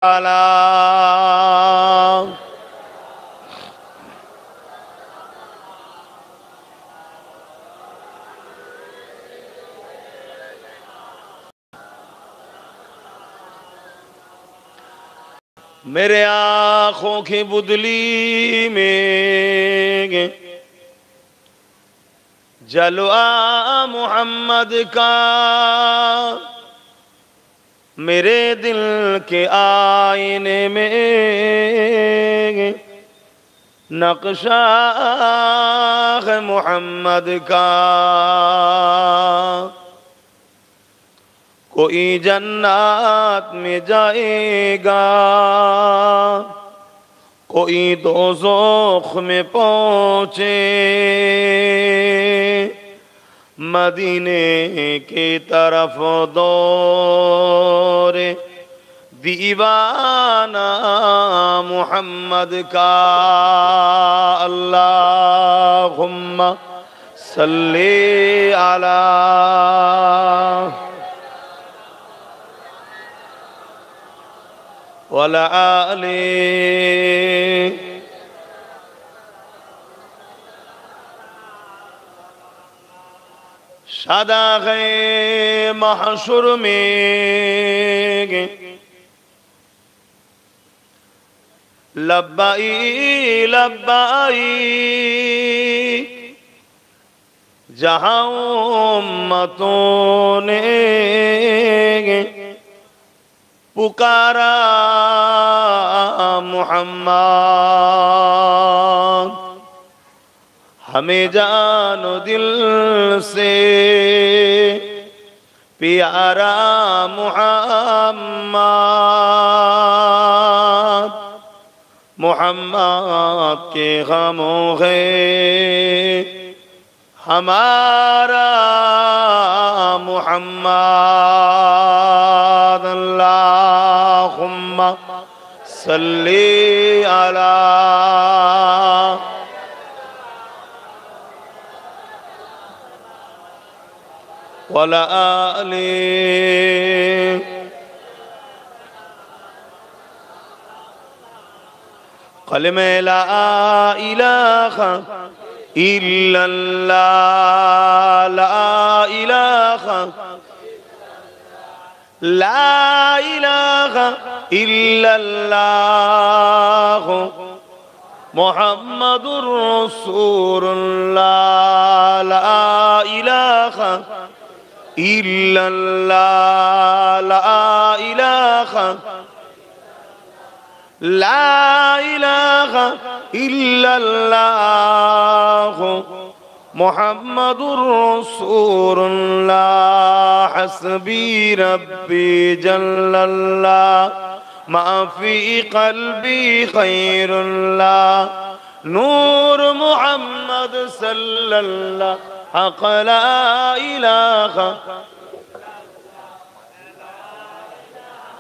आला मेरे आँखों की बुदली में जलवा मोहम्मद का, मेरे दिल के आईने में नक्शा है मोहम्मद का। कोई जन्नत में जाएगा, कोई दोज़ख में पहुँचे, मदीने की तरफ दौरे दीवाना मोहम्मद का। अल्लाहुम्मा सल्ली अला वला आले शादाग़े महशुर में लब्बाई लब्बाई जहाँ उम्मतों ने पुकारा मोहम्मद, हमें जानो दिल से प्यारा मोहम्मद। मोहम्मद के गमों है हमारा मोहम्मद। अल्लाहुम्मा सल्ली अला वला आले कलमे ला इलाहा इल्लल्लाह, ला इलाहा इल्लल्लाह मुहम्मदुर रसूलुल्लाह। ला इलाहा इल्लल्लाह, ला इलाहा इल्लल्लाह मुहम्मदुर रसूलुल्लाह। हस्बी रब्बी जल्लल्लाह मा फी क़ल्बी खैरुल्लाह। नूर मुहम्मद सल्लल्लाह हक़ ला इलाहा।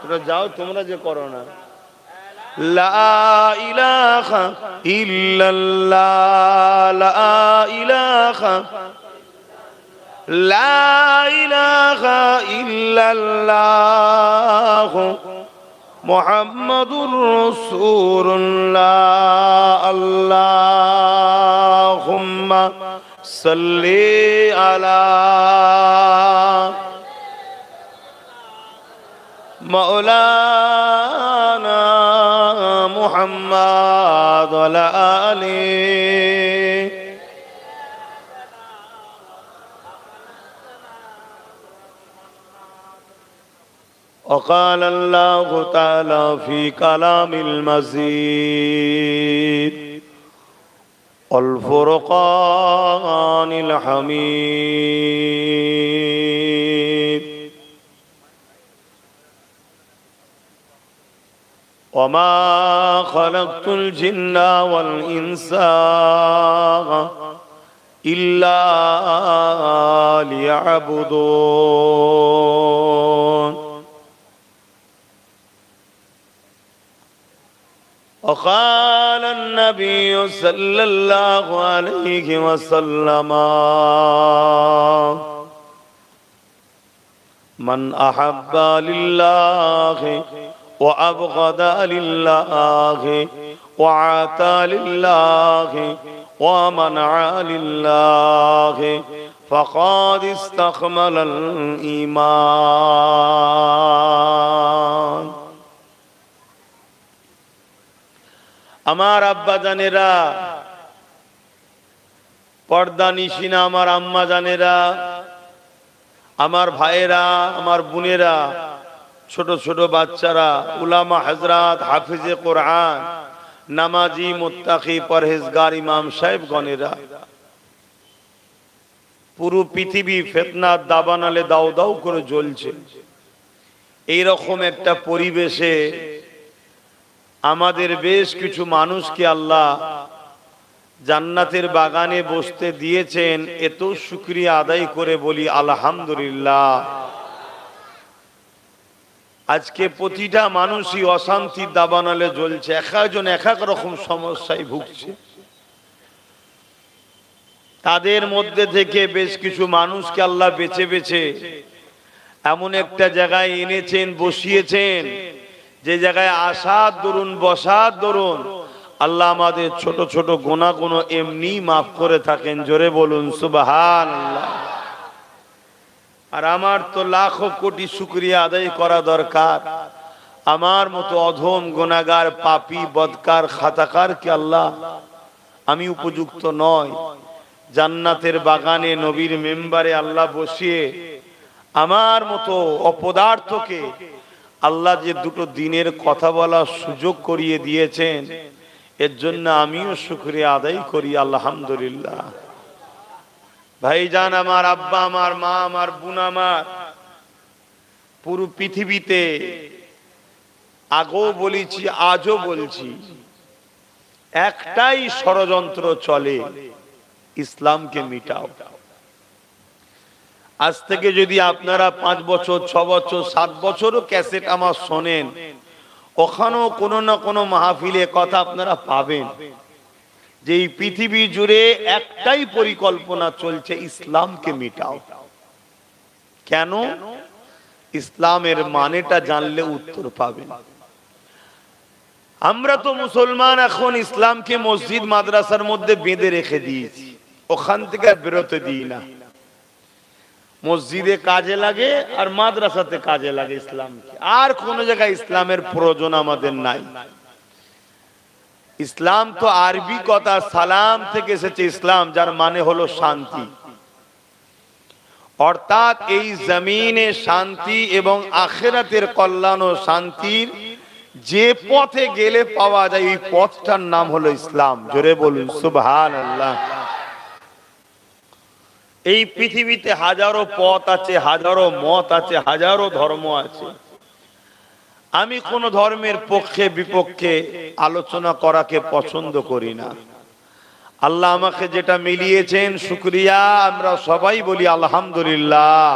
তোমরা যাও, তোমরা যে করো না। লা ইলাহা ইল্লাল্লাহ, লা ইলাহা ইল্লাল্লাহ মুহাম্মাদুর রাসূলুল্লাহ। আল্লাহুম্মা সাল্লি আলা मौलाना मुहम्मद वला आले वक़ाल अल्लाहु तआला फ़ी कलामिल मजीद वल फ़ुरक़ानिल हमीद। वमा खलक़तुल जिन्ना वल इंसा इल्ला लियअबुदून। वक़ाल अन्नबी सल्लल्लाहु अलैहि वसल्लम मन अहब्बा लिल्लाहि وأبغض لله وعطى لله ومنع لله فقد استكمل الإيمان। আমার আব্বা জানেরা, পর্দা নিশিনা আমার আম্মা জানেরা, আমার ভাইয়েরা, আমার বোনেরা, ছোট ছোট বাচ্চারা, উলামা হযরত, হাফিজে কোরআন, নামাজি, মুত্তাকি, পরহেজগার ইমাম সাহেব গণেরা, পুরো পৃথিবী ফিতনার দাবানলে দাউ দাউ করে জ্বলছে। এইরকম একটা পরিবেশে আমাদের বেশ কিছু মানুষকে আল্লাহ জান্নাতের বাগানে বসতে দিয়েছেন। এত শুকরিয়া আদায় করে বলি আলহামদুলিল্লাহ। আজকে প্রতিটা মানুষই অশান্তির দাবানলে জ্বলছে, এক একজন এক এক রকম সমস্যায় ভুগছে। তাদের মধ্যে থেকে বেশ কিছু মানুষকে আল্লাহ বেছে বেছে এমন একটা জায়গায় এনেছেন, বসিয়েছেন, যে জায়গায় আসার দরুন, বসার দরুন আল্লাহ আমাদের ছোট ছোট গুনাহগুলো এমনি মাফ করে থাকেন। জোরে বলুন সুবহানাল্লাহ। আর আমার তো লাখো কোটি শুকরিয়া আদায় করা দরকার। আমার মতো অধম গুনাহগার, পাপী, বদকার, খাতাকার কে আল্লাহ আমি উপযুক্ত নয়। জান্নাতের বাগানে নবীর মেম্বারে আল্লাহ বসিয়ে আমার মতো অপদার্থকে আল্লাহ যে দুটো দিনের কথা বলার সুযোগ করিয়ে দিয়েছেন, এর জন্য আমিও শুকরিয়া আদায় করি আলহামদুলিল্লাহ। ভাইজান আমার, আব্বা আমার, মা আমার, বোন আমার, পুরো পৃথিবীতে আগেও বলেছি, আজও বলছি, একটাই ষড়যন্ত্র চলে, ইসলামকে মিটাও। আজ থেকে যদি আপনারা 5 বছর, 6 বছর, 7 বছরও ক্যাসেট আমার শোনেন, ওখানেও কোনো না কোনো মাহফিলে কথা আপনারা পাবেন যে এই পৃথিবী জুড়ে একটাই পরিকল্পনা চলছে, ইসলামকে মিটাও। কেন? ইসলামের মানেটা জানলে উত্তর পাবেন। আমরা তো মুসলমান, এখন ইসলামকে মসজিদ মাদ্রাসার মধ্যে বেঁধে রেখে দিয়েছি, ওখান থেকে বেরোতে দিই না। মসজিদে কাজে লাগে আর মাদ্রাসাতে কাজে লাগে ইসলামকে, আর কোন জায়গায় ইসলামের প্রয়োজন আমাদের নাই। ইসলাম তো আরবি কথা সালাম থেকে এসেছে, ইসলাম যার মানে হলো শান্তি। অর্থাৎ এই জমিনে শান্তি এবং আখিরাতের কল্যাণ ও শান্তির যে পথে গেলে পাওয়া যায়, এই পথটার নাম হলো ইসলাম। জোরে বলুন সুবহানাল্লাহ। এই পৃথিবীতে হাজারো পথ আছে, হাজারো মত আছে, হাজারো ধর্ম আছে। আমি কোন ধর্মের পক্ষে বিপক্ষে আলোচনা করাকে পছন্দ করি না। আল্লাহ আমাকে যেটা মিলিয়েছেন, শুকরিয়া। আমরা সবাই বলি আলহামদুলিল্লাহ।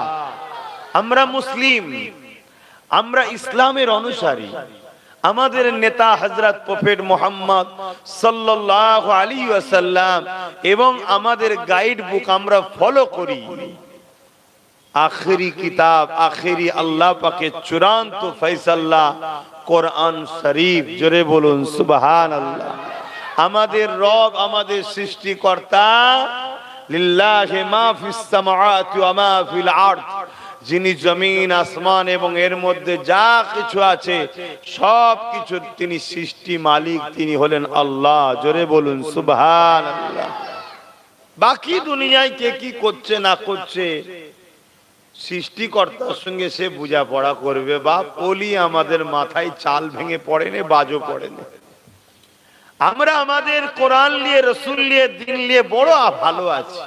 আমরা মুসলিম, আমরা ইসলামের অনুসারী। আমাদের নেতা হযরত প্রফেট মুহাম্মদ সাল্লাল্লাহু আলাইহি ওয়াসাল্লাম এবং আমাদের গাইড বুক আমরা ফলো করি। আখেরি কিতাব, আখেরি আল্লাহ পাকের চূড়ান্ত ফয়সালা কোরআন শরীফ। জোরে বলুন সুবহানাল্লাহ। আমাদের রব, আমাদের সৃষ্টিকর্তা, লিল্লাহি মা ফিস সামাওয়াতি ওয়া মা ফিল আরদ, যিনি জমিন, আসমান এবং এর মধ্যে যা কিছু আছে সব কিছু তিনি সৃষ্টি মালিক, তিনি হলেন আল্লাহ। জোরে বলুন সুবহানাল্লাহ। বাকি দুনিয়ায় কে কি করছে না করছে, সৃষ্টিকর্তার সঙ্গে সে বোঝাপড়া করবে। বাপ ওলি আমাদের মাথায় চাল ভেঙে পড়েনি, বাজও পড়েনি। আমরা আমাদের কোরআন নিয়ে, রসুল নিয়ে, দিন নিয়ে বড় ভালো আছি।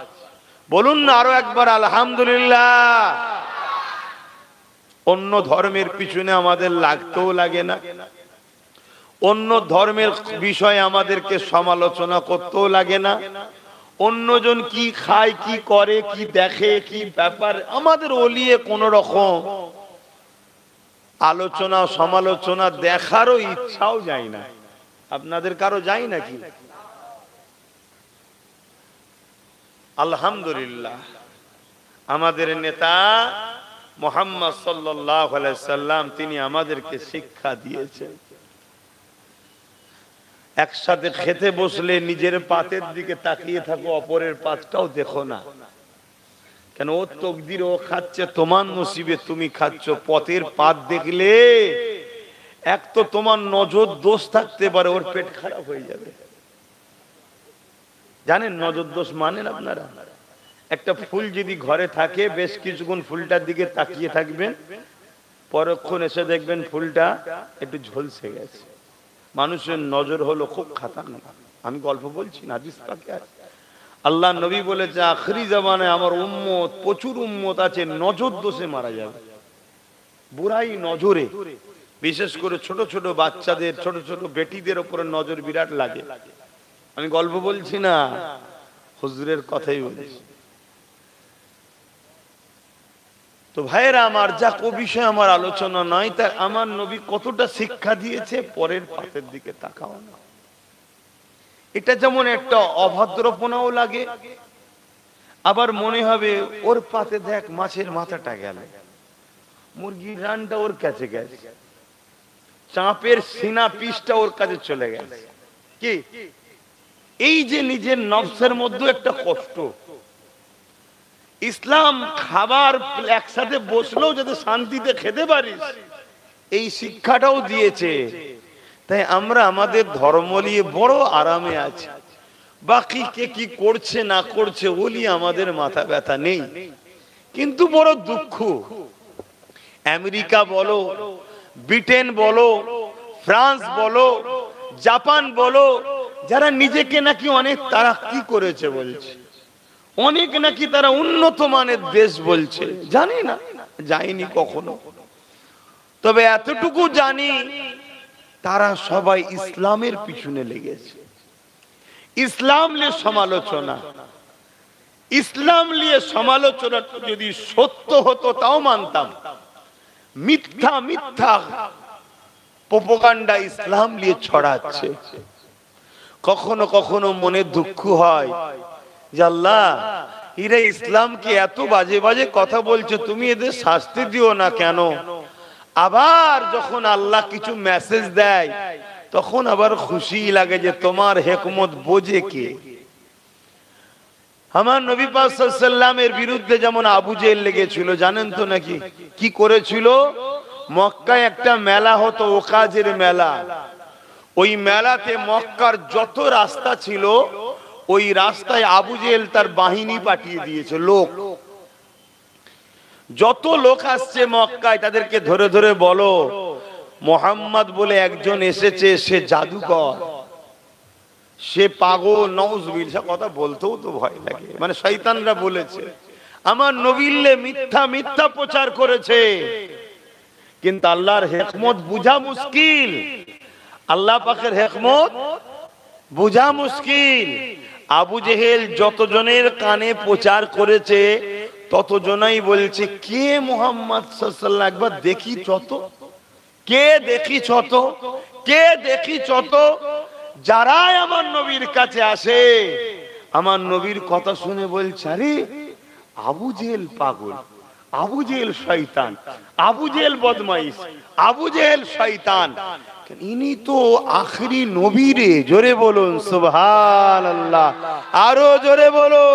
বলুন না আরো একবার আলহামদুলিল্লাহ। অন্য ধর্মের পিছনে আমাদের লাগতেও লাগে না, অন্য ধর্মের বিষয়ে আমাদেরকে সমালোচনা করতেও লাগে না। অন্যজন কি খায়, কি করে, কি দেখে, কি ব্যাপার, আমাদের ওলিয়ে কোন রকম আলোচনা সমালোচনা দেখারও ইচ্ছাও যায় না। আপনাদের কারো যায় নাকি? আলহামদুলিল্লাহ। আমাদের নেতা মুহাম্মদ সাল্লাল্লাহু আলাইহি সাল্লাম তিনি আমাদেরকে শিক্ষা দিয়েছেন, একসাথে খেতে বসলে নিজের পাতের দিকে তাকিয়ে থাকো, অপরের পাতটাও দেখো না। কেন? ও তকদির, ও খাচ্ছে, তোমার নসিবে তুমি খাচ্ছ। পথের পাত দেখলে এক তো তোমার নজর দোষ থাকতে পারে, ওর পেট খারাপ হয়ে যাবে। জানেন নজর দোষ মানেন আপনারা? একটা ফুল যদি ঘরে থাকে, বেশ কিছুক্ষণ ফুলটার দিকে তাকিয়ে থাকবেন, পরক্ষণ এসে দেখবেন ফুলটা একটু ঝলসে গেছে। মানুষের নজর হলো খুব খাতারনাক। আমি গল্প বলছি না, হাদিস পাকে আছে। আল্লাহ নবী বলেছে আখরি জামানে আমার উম্মত, প্রচুর উম্মত আছে নজর দোষে মারা যাবে, বুড়াই নজরে। বিশেষ করে ছোট ছোট বাচ্চাদের, ছোট ছোট বেটিদের উপরে নজর বিরাট লাগে। আমি গল্প বলছি না, হুজুরের কথাই বলছি। তো ভাইয়েরা আমার, যাক ও বিষয়ে আমার আলোচনা নয়। তা আমার নবী কতটা শিক্ষা দিয়েছে, পরের পাতের দিকে তাকাও না। এটা যেমন একটা অভদ্রপনাও লাগে, আবার মনে হবে ওর পাতে দেখ মাছের মাথাটা গেল, মুরগির রানটা ওর কাছে গেছে, চাপের সিনা পিসটা ওর কাছে চলে গেছে। কি এই যে নিজের নফসের মধ্যে একটা কষ্ট। ইসলাম খাবার একসাথে বসলেও যাতে শান্তিতে খেতে পারিস, এই শিক্ষাটাও দিয়েছে। তাই আমরা আমাদের ধর্ম নিয়ে বড় আরামে আছি। বাকি কে কি করছে না করছে ওলি আমাদের মাথা ব্যথা নেই। কিন্তু বড় দুঃখ, আমেরিকা বলো, ব্রিটেন বলো, ফ্রান্স বলো, জাপান বলো, যারা নিজেকে নাকি অনেক তারাক্কি করেছে বলছে, অনেক নাকি তারা উন্নত মানের দেশ বলছে, জানি না, যাইনি কখনো, তবে এতটুকু জানি তারা সবাই ইসলামের পিছনে লেগেছে। ইসলাম নিয়ে সমালোচনা, ইসলাম নিয়ে সমালোচনা যদি সত্য হতো তাও মানতাম। মিথ্যা মিথ্যা প্রোপাগান্ডা ইসলাম নিয়ে ছড়াচ্ছে। কখনো কখনো মনে দুঃখ হয় যে আল্লাহ, এরা ইসলামকে এত বাজে বাজে কথা বলছে, তুমি এদের শাস্তি দিও না কেন? আবার যখন আল্লাহ কিছু মেসেজ দেয় তখন আবার খুশি লাগে যে তোমার হিকমত বোঝে কে। আমার নবী পাক সাল্লাল্লাহু আলাইহি ওয়াসাল্লামের বিরুদ্ধে যেমন আবু জেহেল লেগেছিল, জানেন তো নাকি? কি করেছিল? মক্কায় একটা মেলা হতো, ওকাজের মেলা। ওই মেলাতে মক্কার যত রাস্তা ছিল, ওই রাস্তায় আবু জেহেল তার বাহিনী পাঠিয়ে দিয়েছে। লোক, যত লোক আসছে মক্কায় তাদেরকে ধরে ধরে বলো মোহাম্মদ বলে একজন এসেছে, সে জাদুকর, সে পাগল। নাউজুবিল্লাহ, কথা বলতেও তো ভয় লাগে, মানে শয়তানরা বলেছে। আমার নবীলে মিথ্যা মিথ্যা প্রচার করেছে। কিন্তু আল্লাহর হিকমত বুঝা মুশকিল, আল্লাহ পাকের হিকমত বুঝা মুশকিল। আবু জেহেল যতজনের কানে প্রচার করেছে ততজনাই বলছে কে মুহাম্মদ সাল্লাল্লাহু আলাইহি ওয়াসাল্লাম, একবার দেখি যত, কে দেখি যত, কে দেখি যত। যারাই আমার নবীর কাছে আসে, আমার নবীর কথা শুনে বলছে আরে আবু জেহেল পাগল, আবু জেহেল শয়তান, আবু জেহেল বদমাইশ, আবু জেহেল শয়তান। ইনি তো আখরি নবী রে। জোরে বলুন সুবহানাল্লাহ, আরো জোরে বলো।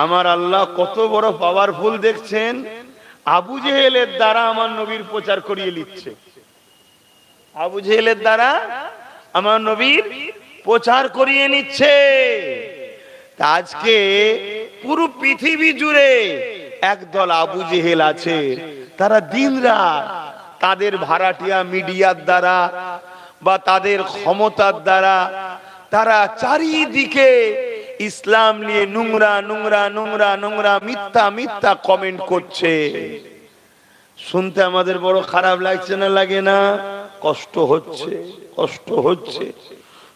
আমার আল্লাহ কত বড় পাওয়ারফুল দেখছেন, আবু জেহেলের দ্বারা আমার নবীর প্রচার করিয়ে নিচ্ছে। আবু জেহেলের দ্বারা আমার নবীর প্রচার করিয়ে নিচ্ছে। আজকে পুরো পৃথিবী জুড়ে একদল আবু জেহেল আছে, তারা দিনরাত তাদের ভাড়াটিয়া মিডিয়ার দ্বারা বা তাদের ক্ষমতার দ্বারা তারা চারিদিকে ইসলাম নিয়ে নোংরা নোংরা নোংরা নোংরা মিথ্যা মিথ্যা কমেন্ট করছে। শুনতে আমাদের বড় খারাপ লাগছে না? লাগে না? কষ্ট হচ্ছে, কষ্ট হচ্ছে।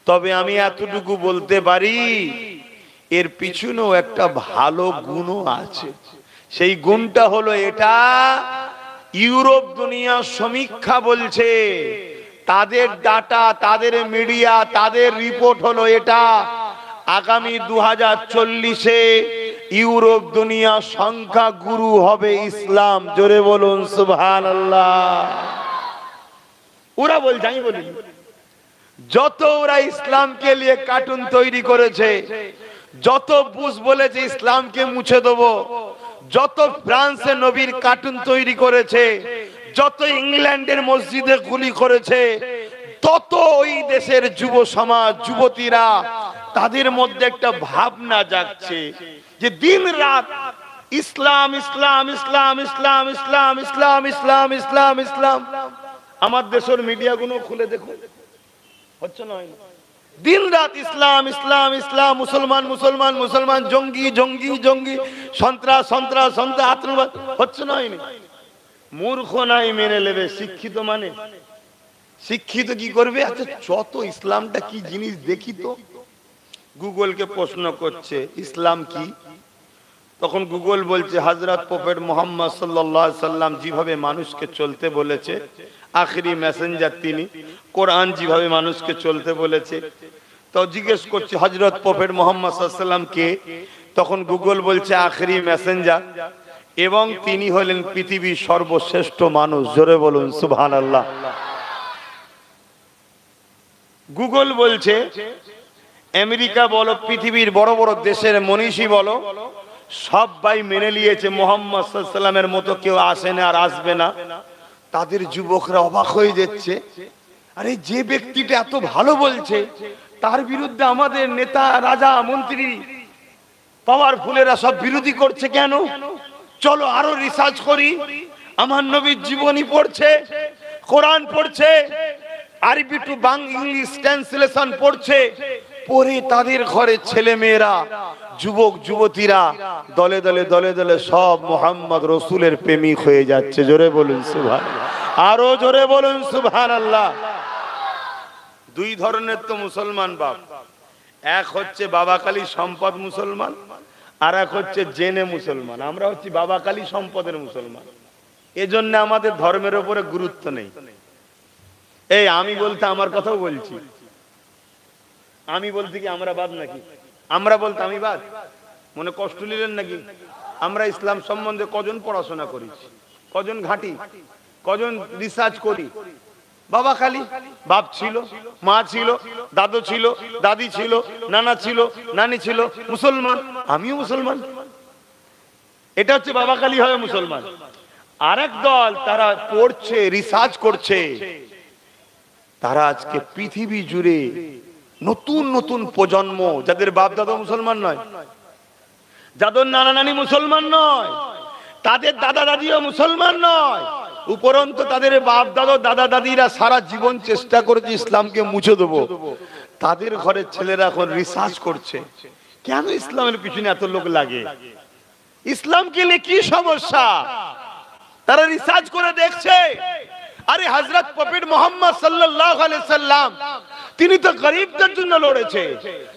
তবে আমি এতটুকু বলতে পারি, এর পিছনেও একটা ভালো গুণও আছে। সেই গুণটা হলো এটা, ইউরোপ দুনিয়া সমীক্ষা বলছে, তাদের ডাটা, তাদের মিডিয়া, তাদের রিপোর্ট হলো এটা, আগামী 2040-এ ইউরোপ দুনিয়া সংখ্যা গুরু হবে ইসলাম। জোরে বলুন সুবহানাল্লাহ। ওরা বলছে, আমি বলি, যত ওরা ইসলামকে নিয়ে কার্টুন তৈরি করেছে, যত বুশ বলেছে ইসলামকে মুছে দেবো, যত ফ্রান্সে নবীর কার্টুন তৈরি করেছে, যত ইংল্যান্ডের মসজিদে গুলি করেছে, তত ওই দেশের যুব সমাজ, যুবতীরা, তাদের মধ্যে একটা ভাবনা জাগছে যে দিন রাত ইসলাম ইসলাম ইসলাম ইসলাম ইসলাম ইসলাম ইসলাম ইসলাম ইসলাম। আমার দেশের মিডিয়াগুলো খুলে দেখুন, হচ্ছে না? দিন রাত ইসলাম ইসলাম ইসলাম, মুসলমান মুসলমান মুসলমান, জঙ্গি জঙ্গি জঙ্গি, সন্ত্রাস সন্ত্রাস সন্ত্রাস, আতঙ্কবাদ, হচ্ছে না? মূর্খ নাই মেনে নেবে, শিক্ষিত মানে শিক্ষিত কি করবে? আচ্ছা যত ইসলামটা কি জিনিস দেখি তো। গুগলকে প্রশ্ন করছে ইসলাম কি, তখন গুগল বলছে হযরত প্রফেট মুহাম্মদ সাল্লাল্লাহু আলাইহি সাল্লাম যেভাবে মানুষকে চলতে বলেছে, আখেরি মেসেঞ্জার তিনি, কোরআন যেভাবে মানুষকে চলতে বলেছে। তো জিজ্ঞেস করছে হযরত প্রফেট মুহাম্মদ সাল্লাল্লাহু আলাইহি সাল্লাম কে, তখন গুগল বলছে আখেরি মেসেঞ্জার, এবং তিনি হলেন পৃথিবীর সর্বশ্রেষ্ঠ মানুষ। জোরে বলুন সুবহানাল্লাহ। গুগল বলছে আমেরিকা বলো, পৃথিবীর বড় বড় দেশের মনীষী বলো, সবাই মেনে নিয়েছে মুহাম্মদ সাল্লাল্লাহু আলাইহি সাল্লামের মতো কেউ আসে না আর আসবে না। তাদের যুবকরা অবাক হয়ে যাচ্ছে, আরে যে ব্যক্তিটা এত ভালো বলছে, তার বিরুদ্ধে আমাদের নেতা, রাজা, মন্ত্রী, পাওয়ারফুলেরা সব বিরোধী করছে কেন? চলো আরো রিসার্চ করি। আমার নবীর জীবনী পড়ছে, কোরআন পড়ছে, আরবি টু ইংলিশ ট্রান্সলেশন পড়ছে, পরে তাদের ঘরে ছেলে মেয়েরা, যুবক যুবতীরা দলে দলে দলে দলে সব মুহাম্মদ রাসূলের প্রেমিক হয়ে যাচ্ছে। জোরে বলুন সুবহানাল্লাহ, আরো জোরে বলুন সুবহানাল্লাহ। দুই ধরনের তো মুসলমান বাপ, এক হচ্ছে বাবা কালী সম্পদ মুসলমান, আর এক হচ্ছে জেনে মুসলমান। আমরা হচ্ছি বাবা কালী সম্পদের মুসলমান, এজন্য আমাদের ধর্মের উপরে গুরুত্ব নেই। এই আমি বলতে আমার কথাও বলছি, আমি বলতে কি আমরা বাদ নাকি? আমরা বলতে আমি বাদ, মনে কষ্ট নিলেন নাকি? আমরা ইসলাম সম্বন্ধে কজন পড়াশোনা করেছি, কজন ঘাঁটি, কজন রিসার্চ করি? বাবা খালি বাপ ছিল, মা ছিল, দাদু ছিল, দাদি ছিল, নানা ছিল, নানি ছিল, মুসলমান, আমিও মুসলমান। এটা হচ্ছে বাবা খালি হয় মুসলমান। আরেক দল তারা পড়ছে, রিসার্চ করছে, তারা আজকে পৃথিবী জুড়ে নতুন নতুন প্রজন্ম, যাদের বাপ দাদা মুসলমান নয়, যাদের নানা নানি মুসলমান নয়, তাদের দাদা দাদিও মুসলমান নয়, উপরন্তু তাদের বাপ দাদা দাদা দাদিরা সারা জীবন চেষ্টা করেছে ইসলামকে মুছে দেবো, তাদের ঘরের ছেলেরা এখন রিসার্চ করছে কেন ইসলামের পিছনে এত লোক লাগে, ইসলামকে নিয়ে কি সমস্যা, তারা রিসার্চ করে দেখছে। আরে হযরত প্রফেট মুহাম্মদ সাল্লাল্লাহু আলাইহি সাল্লাম তিনি তো গরিবদের জন্য লড়েছে,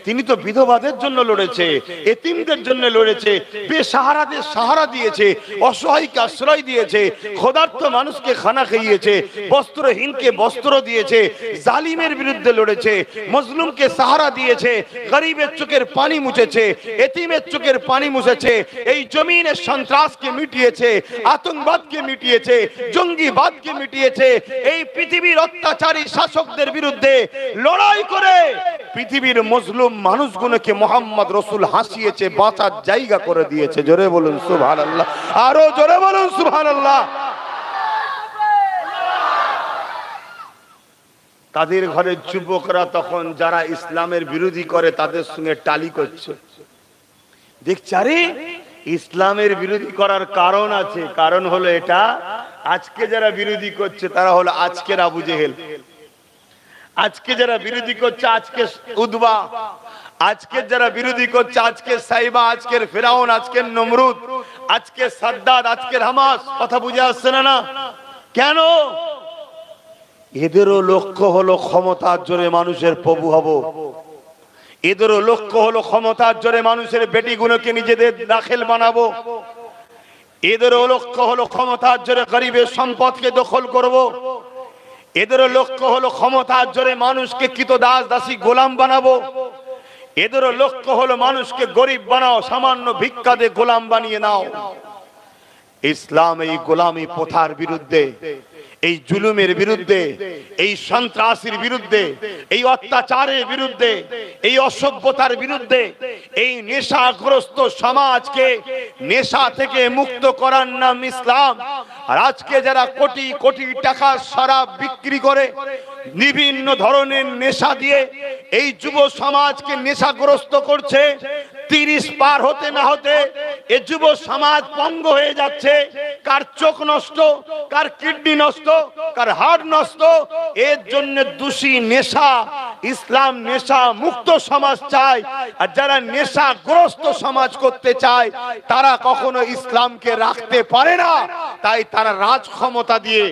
তিনি তো বিধবাদের জন্য লড়েছে, এতিমদের জন্য লড়েছে, বেসাহারাদের সাহারা দিয়েছে, অসহায়কে আশ্রয় দিয়েছে, ক্ষুধার্ত মানুষকে খানা খাইয়েছে, বস্ত্রহীনকে বস্ত্র দিয়েছে, জালিমের বিরুদ্ধে লড়েছে, মজলুমকে সাহারা দিয়েছে, গরিবের চোখের পানি মুছেছে, এতিমের চোখের পানি মুছেছে, এই জমিনের সন্ত্রাসকে মিটিয়েছে, আতঙ্কবাদকে মিটিয়েছে, জঙ্গিবাদকে মিটিয়েছে, এই পৃথিবীর অত্যাচারী শাসকদের বিরুদ্ধে লড়াই করে পৃথিবীর মজলুম মানুষগুলোকে মুহাম্মদ রাসূল হাসিয়েছে, বাঁচার জায়গা করে দিয়েছে। জোরে বলুন সুবহানাল্লাহ, আরো জোরে বলুন সুবহানাল্লাহ। তাদের ঘরের যুবকরা তখন যারা ইসলামের বিরোধী করে তাদের সঙ্গে টালি করছে, দেখছে আরে ইসলামের বিরোধী করার কারণ আছে, কারণ হলো এটা, আজকে যারা বিরোধী করছে তারা হলো আজকের আবু জেহেল, আজকে যারা বিরোধী করছে আজকে উদবা, আজকে যারা বিরোধী করছে আজকে সাইবা, আজকের ফিরাউন, আজকের নমরুদ, আজকে সাদ্দাত, আজকের হামাস। কথা বুঝে আসছে না? না কেন? এদেরও লক্ষ্য হলো ক্ষমতার জোরে মানুষের প্রভু হব, এদেরও লক্ষ্য হলো ক্ষমতার জোরে মানুষের বেটিগুলোকে নিজেদের দাখিল বানাবো, এদেরও লক্ষ্য হলো ক্ষমতার জোরে গরিবের সম্পদকে দখল করব, এদেরও লক্ষ্য হলো ক্ষমতার জোরে মানুষকে কৃতদাস দাসী গোলাম বানাবো, এদেরও লক্ষ্য হলো মানুষকে গরিব বানাও, সামান্য ভিক্ষা দিয়ে গোলাম বানিয়ে নাও। ইসলাম এই গোলামি প্রথার বিরুদ্ধে, এই জুলুমের বিরুদ্ধে, এই সন্ত্রাসীর বিরুদ্ধে, এই অত্যাচারের বিরুদ্ধে, এই অসভ্যতার বিরুদ্ধে, এই নেশাগ্রস্ত সমাজকে নেশা থেকে মুক্ত করার নাম ইসলাম। আর আজকে যারা কোটি কোটি টাকা শরাব বিক্রি করে, বিভিন্ন ধরনের নেশা দিয়ে এই যুব সমাজকে নেশাগ্রস্ত করছে, 30 পার হতে না হতে এ যুব সমাজ পঙ্গ হয়ে যাচ্ছে। কার চোখ নষ্ট, কার কিডনি নষ্ট, কার হার্ট নষ্ট। এর জন্য দোষী নেশা। ইসলাম নেশা মুক্ত সমাজ চায়, আর যারা নেশাগ্রস্ত সমাজ করতে চায় তারা কখনো ইসলামকে রাখতে পারে না। তাই তারা রাজ ক্ষমতা দিয়ে,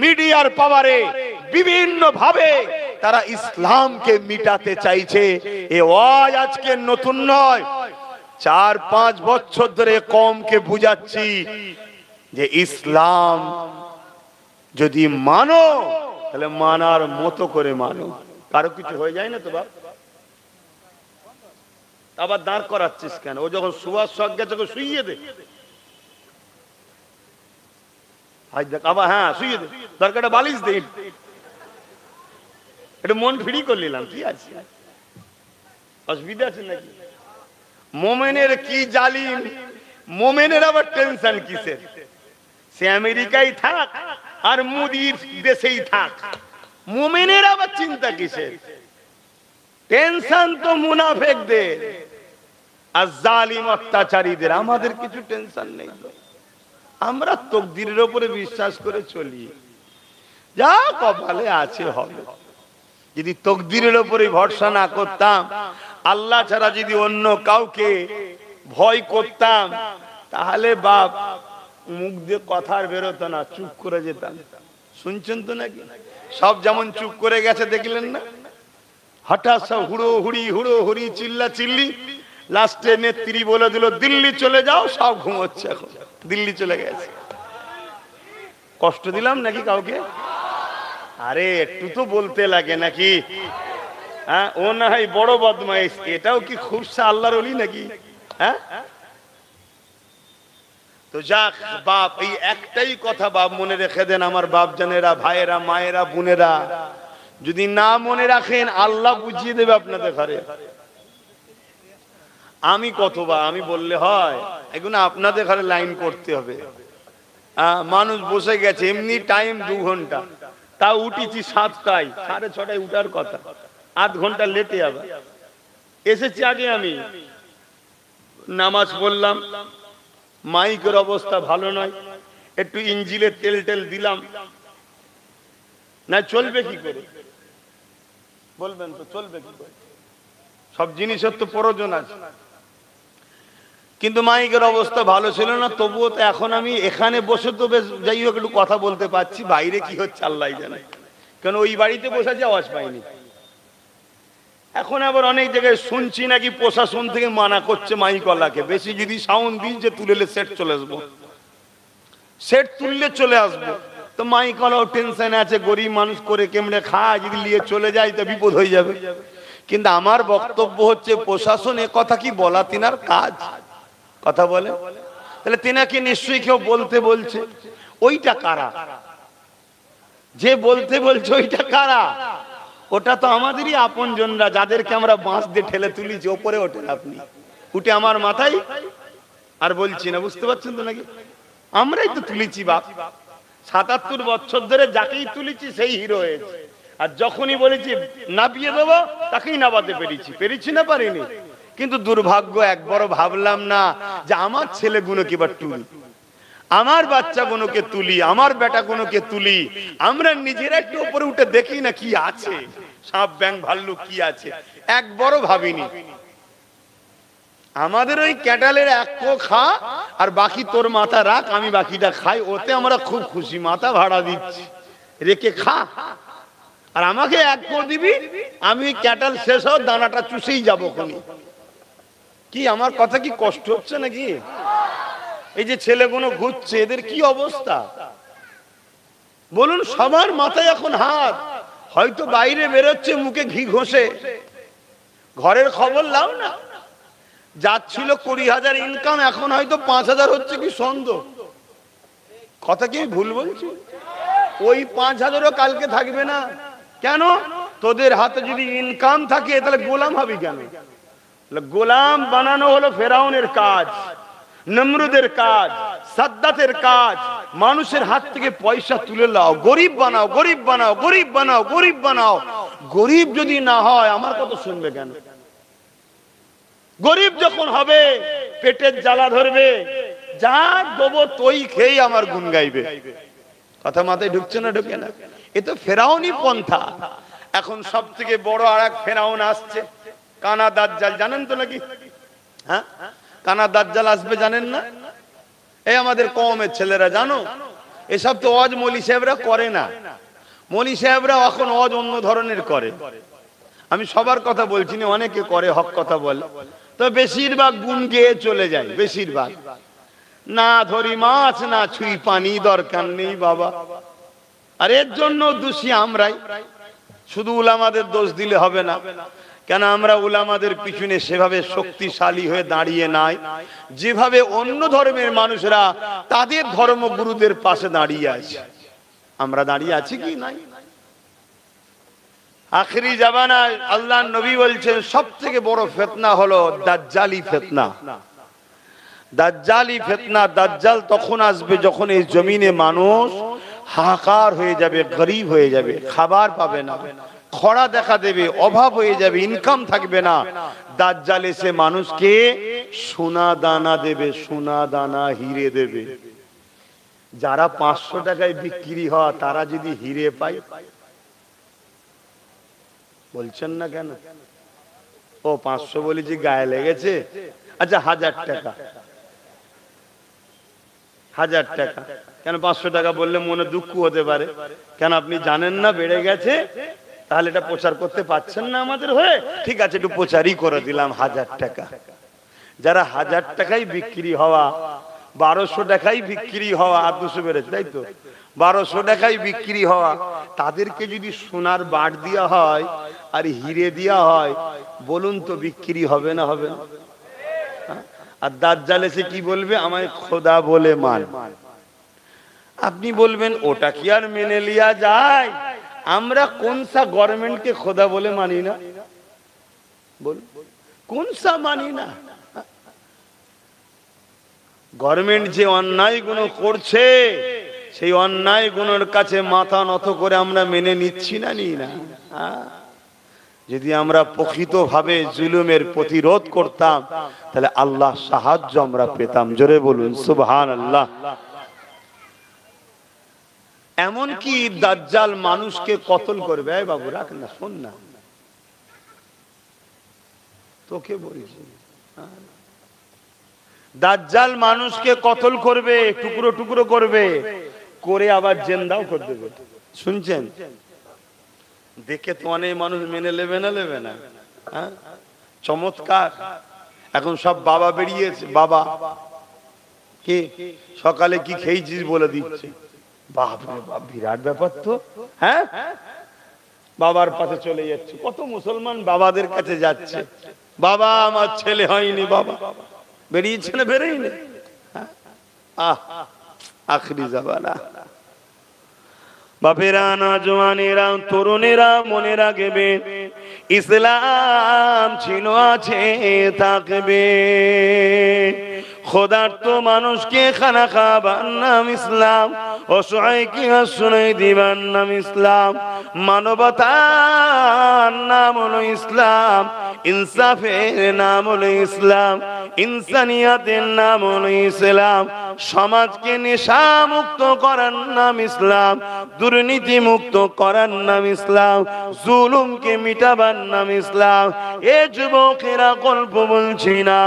মিডিয়ার পাওয়ারে, বিভিন্ন ভাবে তারা ইসলামকে মিটাতে চাইছে। এ ওয়াজ আজকে নতুন নয়, 4-5 বছর ধরে কমকে বুঝাচ্ছি যে ইসলাম যদি মানো তাহলে মানার মতো করে মানো। কারো কিছু হয়ে যায় না তো বাপ, আবার দাঁড় করাচ্ছিস কেন? ও যখন শুয়ার শখ গেছে শুইয়ে দে, আবার হ্যাঁ শুইয়ে দে, দরকারটা বালিশ দে, এটা মন ফ্রি করে নিলাম, কি আছে, অসুবিধা আছে নাকি? মোমেনের কি জালিম, মোমেনের আবার টেনশন কিসের? সে আমেরিকায় থাক আর মুদির দেশেই থাক, মোমেনের আবার চিন্তা কিসের? টেনশন তো মুনাফেকদের আর জালিম অত্যাচারীদের। আমাদের কিছু টেনশন নেই, আমরা তকদিরের উপরে বিশ্বাস করে চলি, যা কপালে আছে হবে। যদি তকদিরের উপরে ভরসা না করতাম, আল্লাহ ছাড়া যদি অন্য কাউকে ভয় করতাম, তাহলে বাপ মুখ দিয়ে কথা আর বেরোতো না, চুপ করে যেতাম। শুনছেন তো নাকি? সব যেমন চুপ করে গেছে দেখলেন না? হঠাৎ সব হুড়ো হুড়ি চিল্লা চিল্লি, লাস্টে নেত্রী বলে দিল দিল্লি চলে যাও, সব ঘুমোচ্ছে, এখন দিল্লি চলে গেছে। কষ্ট দিলাম নাকি কাউকে? আরে একটু তো বলতে লাগে নাকি? হ্যাঁ, ও না হয় বড় বদমাইশ, এটাও কি খুব আল্লাহর ওলি নাকি? হ্যাঁ, তো যাক বাপ, এই একটাই কথা বাপ মনে রেখে দেন, আমার বাপ জানেরা, ভাইয়েরা, মায়েরা, বোনেরা, যদি না মনে রাখেন আল্লাহ বুঝিয়ে দেবে আপনাদের ঘরে। আমি কতবা আমি বললে হয়, এখন আপনাদের ঘরে লাইন করতে হবে। মানুষ বসে গেছে, এমনি টাইম 2 ঘন্টা, তা উঠেছি 7টায়, 6:30টায় উঠার কথা, 8 ঘন্টা লেটে আবার এসেছি। আগে আমি নামাজ পড়লাম, মাইকের অবস্থা ভালো নয়, একটু ইঞ্জিলে তেল টেল দিলাম, না চলবে কি করে? বলবেন তো চলবে কি করে? সব জিনিসের তো প্রয়োজন আছে, কিন্তু মাইকের অবস্থা ভালো ছিল না। তবুও তো এখন আমি এখানে বসে তো বেশ যাই হোক একটু কথা বলতে পারছি, বাইরে কি হচ্ছে আল্লাহ জানে, কেন ওই বাড়িতে বসে যে আওয়াজ পাইনি। এখন আবার অনেক জায়গায় শুনছি নাকি প্রশাসন থেকে মানা করছে মাইকওয়ালাকে, বেশি যদি সাউন্ড দিস যে তুলেলে সেট চলে আসবো, সেট তুললে চলে আসবো। তো মাইকওয়ালাও টেনশনে আছে, গরিব মানুষ করে কেমনে খায়, যদি নিয়ে চলে যায় তো বিপদ হয়ে যাবে। কিন্তু আমার বক্তব্য হচ্ছে প্রশাসন এ কথা কি বলা তিনার কাজ? কথা বলে, তাহলে তিনাকে নিশ্চয়ই কেউ বলতে বলছে। ওইটা কারা যে বলতে বলছে? ওইটা কারা? ওটা তো আমাদেরই আপনজনরা, যাদেরকে আমরা বাঁশ দিয়ে ঠেলে তুলিছি। ওপরে ওঠেন আপনি, উঠে আমার মাথায় আর বলছি না, বুঝতে পারছেন তো নাকি? আমরাই তো তুলেছি বাপ, 77 বছর ধরে যাকেই তুলেছি সেই হিরো হয়েছে। আর যখনই বলেছি নাবিয়ে দেবো, তাকেই নাবাতে পেরেছি না পারিনি। কিন্তু দুর্ভাগ্য, একবারও ভাবলাম না যে আমার ছেলেগুলোকে বা তুলি, আমার বাচ্চাগুলোকে তুলি, আমার বেটাগুলোকে তুলি। আমরা নিজেরা একটু উপরে উঠে দেখি না কি আছে, সাপ ব্যাং ভাল্লুক কি আছে, একবারও ভাবিনি। আমাদের ওই ক্যাটালের 1 কো খা আর বাকি তোর মাথা রাখ, আমি বাকিটা খাই, ওতে আমরা খুব খুশি। মাথা ভাড়া দিচ্ছি, রেখে খা, আর আমাকে 1 কো দিবি, আমি ক্যাটাল শেষ হোক দানাটা চুষেই যাবো খনি। কি আমার কথা কি কষ্ট হচ্ছে নাকি? এই যে ছেলেগুলো ঘুরছে, এদের কি অবস্থা বলুন? সবার মাথায় এখন হাত, হয়তো বাইরে বেরোচ্ছে মুখে ঘি ঘষে, ঘরের খবর লাও না, যাচ্ছিল 20,000 ইনকাম, এখন হয়তো 5,000 হচ্ছে কি সন্দেহ। কথা কি ভুল বলছি? ওই 5,000ও কালকে থাকবে না। কেন? তোদের হাতে যদি ইনকাম থাকে তাহলে গোলাম হবি কেন? গোলাম বানানো হলো ফেরাউনের কাজ, নমরুদের কাজ, সাদ্দাতের কাজ। মানুষের হাত থেকে পয়সা তুলে নাও, গরিব বানাও, গরিব বানাও, গরিব বানাও, গরিব বানাও। গরিব যদি না হয় আমার কথা শুনবে কেন? গরিব যখন হবে পেটের জ্বালা ধরবে, যা দেবো তোই খেয়ে আমার গুণ গাইবে। কথা মাথায় ঢুকছে না? ঢুকে না? এ তো ফেরাউনি পন্থা। এখন সব থেকে বড় আর এক ফেরাউন আসছে, কানা দাজ্জাল। জানেন তো নাকি? হ্যাঁ, কানা দাজ্জাল আসবে, জানেন না? এই আমাদের কওমের ছেলেরা জানো, এসব তো ওয়াজ মৌলী সাহেবরা করে না। মৌলী সাহেবরা এখন ওয়াজ অন্য ধরনের করে। আমি সবার কথা বলছি না, অনেকে করে, হক কথা বলে, তো বেশিরভাগ গুণ গেয়ে চলে যায়। বেশিরভাগ না ধরি মাছ, না ছুঁই পানি, দরকার নেই বাবা। আর এর জন্য দোষী আমরাই। শুধু উলামাদের দোষ দিলে হবে না। কেন? আমরা উলামাদের পিছনে সেভাবে শক্তিশালী হয়ে দাঁড়িয়ে নাই, যেভাবে অন্য ধর্মের মানুষরা তাদের ধর্মগুরুদের পাশে দাঁড়িয়ে আছে। আমরা দাঁড়িয়ে আছি কি নাই? আখেরি জামানায় আল্লাহর নবী বলছেন সব থেকে বড় ফিতনা হলো দাজ্জালি ফিতনা। দাজ্জালি ফিতনা। দাজ্জাল তখন আসবে যখন এই জমিনে মানুষ হাহাকার হয়ে যাবে, গরিব হয়ে যাবে, খাবার পাবে না, খরা দেখা দেবে, অভাব হয়ে যাবে, ইনকাম থাকবে না। দাজ্জাল এসে মানুষকে সোনা দানা দেবে, সোনা দানা, হিরে দেবে। যারা 500 টাকায় বিক্রি হয় তারা যদি হিরে পায়, বলছেন না কেন? ও 500 বলি যে গায়ে লেগেছে। আচ্ছা 1000 টাকা, 1000 টাকা। কেন 500 টাকা বললে মনে দুঃখ হতে পারে? কেন আপনি জানেন না বেড়ে গেছে? তাহলে এটা প্রচার করতে পারছেন না আমাদের হয়ে? ঠিক আছে, একটু প্রচারই করে দিলাম 1000 টাকা। যারা 1000 টাকায় বিক্রি হওয়া, 1200 টাকায় বিক্রি হওয়া, 200 বেড়েছে তাই তো, 1200 টাকায় বিক্রি হওয়া, তাদেরকে যদি সোনার বাট দেওয়া হয় আর হিরে দেওয়া হয়, বলুন তো বিক্রি হবে না? হবে না? আর দাজ্জাল এসে কি বলবে? আমায় খোদা বলে মান। আপনি বলবেন ওটা কি আর মেনে লিয়া যায়? আমরা কোন সা গভর্নমেন্টকে খোদা বলে মানি না? বল, কোন সা মানি না? গভর্নমেন্ট যে অন্যায় গুণ করছে, সেই অন্যায় গুণের কাছে মাথা নত করে আমরা মেনে নিচ্ছি না, নি না? যদি আমরা প্রকৃতভাবে জুলুমের প্রতিরোধ করতাম তাহলে আল্লাহ সাহায্য আমরা পেতাম। জোরে বলুন সুবহানাল্লাহ। এমন কি দাজ্জাল মানুষকে কতল করবে। এই বাবু রাখ না, শোন না, তোকে বলছি, দাজ্জাল মানুষকে কতল করবে, টুকরো টুকরো করবে, করে আবার জিন্দাও করে দেবে। শুনছেন? দেখে তো অনেক মানুষ মেনে নেবে না, নেবে না? চমৎকার। এখন সব বাবা বেরিয়েছে। বাবা কি সকালে কি খেয়েছিস বলে দিচ্ছে। বাপ রে বাপ, বিরাট ব্যাপার তো। হ্যাঁ, বাবার পাশে চলে যাচ্ছে। কত মুসলমান বাবাদের কাছে যাচ্ছে, বাবা আমার ছেলে হয়নি, বাবা বেরিয়েছে না বেরোয়নি? আখরি জামানা। বাপেরা, নওজওয়ানেরা, তরুণেরা মনে রাখবে, ইসলাম ছিল, আছে, থাকবে। খোদার্ত মানুষকে খানা খাবার নাম ইসলাম, অসহায়কে আশ্রয় দিবার নাম ইসলাম, মানবতার নাম হলো ইসলাম, ইনসাফের নাম হলো ইসলাম, ইনসানিয়াতের নাম হলো ইসলাম, সমাজকে নেশা মুক্ত করার নাম ইসলাম, দুর্নীতি মুক্ত করার নাম ইসলাম, জুলুমকে মিটাবার নাম ইসলাম। এ যুবকেরা গল্প বলছি না,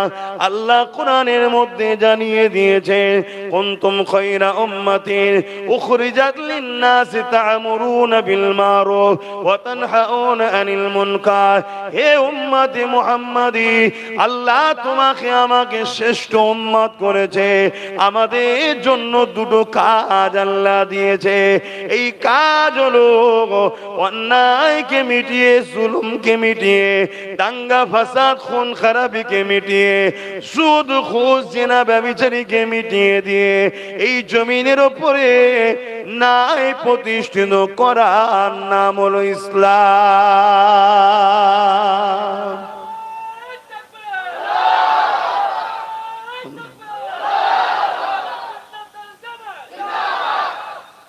আল্লাহ কোরআনের মধ্যে জানিয়ে দিয়েছে, কুনতুম খায়রা উম্মাতিন উখরিজাত লিন-নাসি তা'মুরুনা বিল মারুফ ওয়া তানহাউনা আনিল মুনকার। হে উম্মতে মুহাম্মাদি, আল্লাহ তোমাকে আমাকে শ্রেষ্ঠ উম্মত করেছে, আমাদের জন্য দুটো কাজ আল্লাহ দিয়েছে। এই কাজ হলো অন্যায়কে মিটিয়ে, জুলুমকে মিটিয়ে, দাঙ্গা ফাসাদ খুন খারাপিকে মিটিয়ে, সুদ ঘুষ জিনা ব্যভিচারীকে মিটিয়ে দিয়ে এই জমিনের উপরে ন্যায় প্রতিষ্ঠিত করার নাম হলো ইসলাম।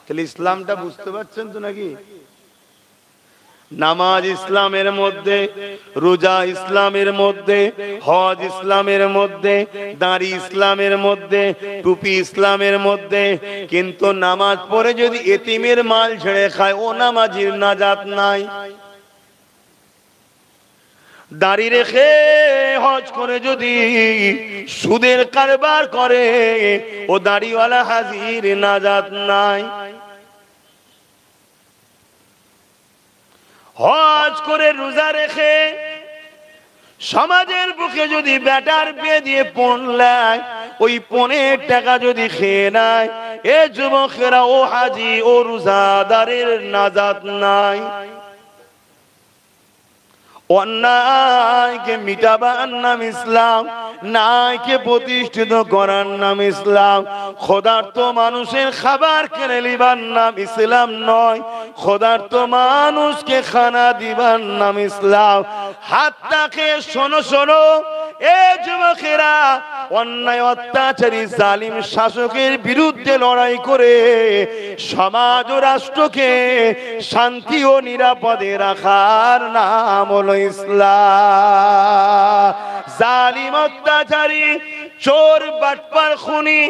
তাহলে ইসলামটা বুঝতে পারছেন তো নাকি? নামাজ ইসলামের মধ্যে, রোজা ইসলামের মধ্যে, হজ ইসলামের মধ্যে, দাড়ি ইসলামের মধ্যে, টুপি ইসলামের মধ্যে। কিন্তু নামাজ পড়ে যদি এতিমের মাল ছেড়ে খায়, ও নামাজির নাজাত নাই। দাড়ি রেখে হজ করে যদি সুদের কারবার করে, ও দাড়িওয়ালা হাজির নাজাত নাই। হজ করে রোজা রেখে সমাজের বুকে যদি বেটার বিয়ে দিয়ে পণ নেয়, ওই পণের টাকা যদি খেয়ে নেয়, এ যুবকেরা ও হাজি ও রোজাদারের নাজাত নাই। অন্যায়কে মিটাবার নাম ইসলাম, ন্যায়কে প্রতিষ্ঠিত করার নাম ইসলাম। ক্ষুধার্ত মানুষের খাবার কিনে নিবার নাম ইসলাম নয়, ক্ষুধার্ত মানুষকে খানা দিবার নাম ইসলাম। হাতটাকে শোনো শোনো এ যুবকেরা, অন্যায় অত্যাচারী জালিম শাসকের বিরুদ্ধে লড়াই করে সমাজ ও রাষ্ট্রকে শান্তি ও নিরাপদে রাখার নাম হলো ইসলাম। জালিম অত্যাচারী, চোর, বাটপার, খুনি,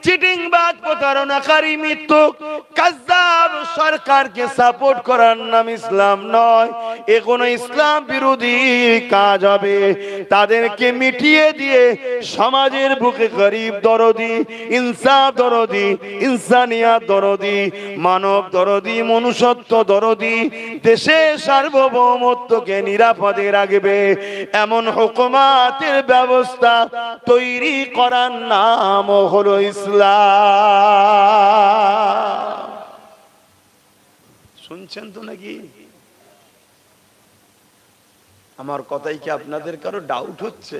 চিটিংবাজ, প্রতারণাকারী, মিথ্যুক, কায্যাব সরকারকে সাপোর্ট করার নাম ইসলাম নয়। এ কোন ইসলাম বিরোধী কাজ হবে। তাদেরকে মিটিয়ে দিয়ে সমাজের বুকে গরিব দরদি, ইনসাফ দরদি, ইনসানিয়াত দরদি, মানব দরদি, মনুষ্যত্ব দরদি, দেশের সার্বভৌমত্বকে নিরাপদে রাখবে এমন হুকুমাতের ব্যবস্থা তৈরি করার নাম হলো ইসলাম। শুনছেন তো নাকি? আমার কথাই কি আপনাদের কারো ডাউট হচ্ছে?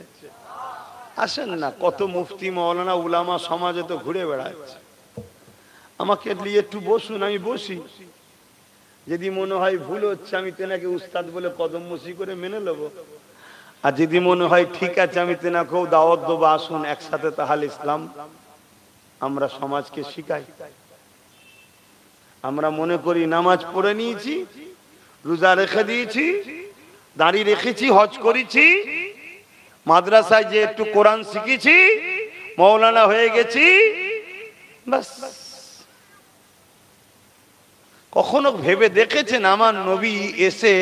আসেন না, কত মুফতি মাওলানা উলামা সমাজে তো ঘুরে বেড়াচ্ছে। আমাকে নিয়ে একটু বসুন, আমি বসি। যদি মনে হয় ভুল হচ্ছে, আমি তেনাকে উস্তাদ বলে কদম মসি করে মেনে নেব। আর যদি মনে হয় ঠিক আছে, আমি তেনাকেও দাওয়াত দেবো, আসুন একসাথে তাহলে ইসলাম আমরা সমাজকে শিখাই। আমরা মনে করি নামাজ পড়ে নিয়েছি, রোজা রেখে দিয়েছি, দাড়ি রেখেছি, হজ করেছি, মাদ্রাসায় যে একটু কোরআন শিখেছি, মৌলানা হয়ে গেছি, বাস। কখনো ভেবে দেখেছেন আমার নবী এসে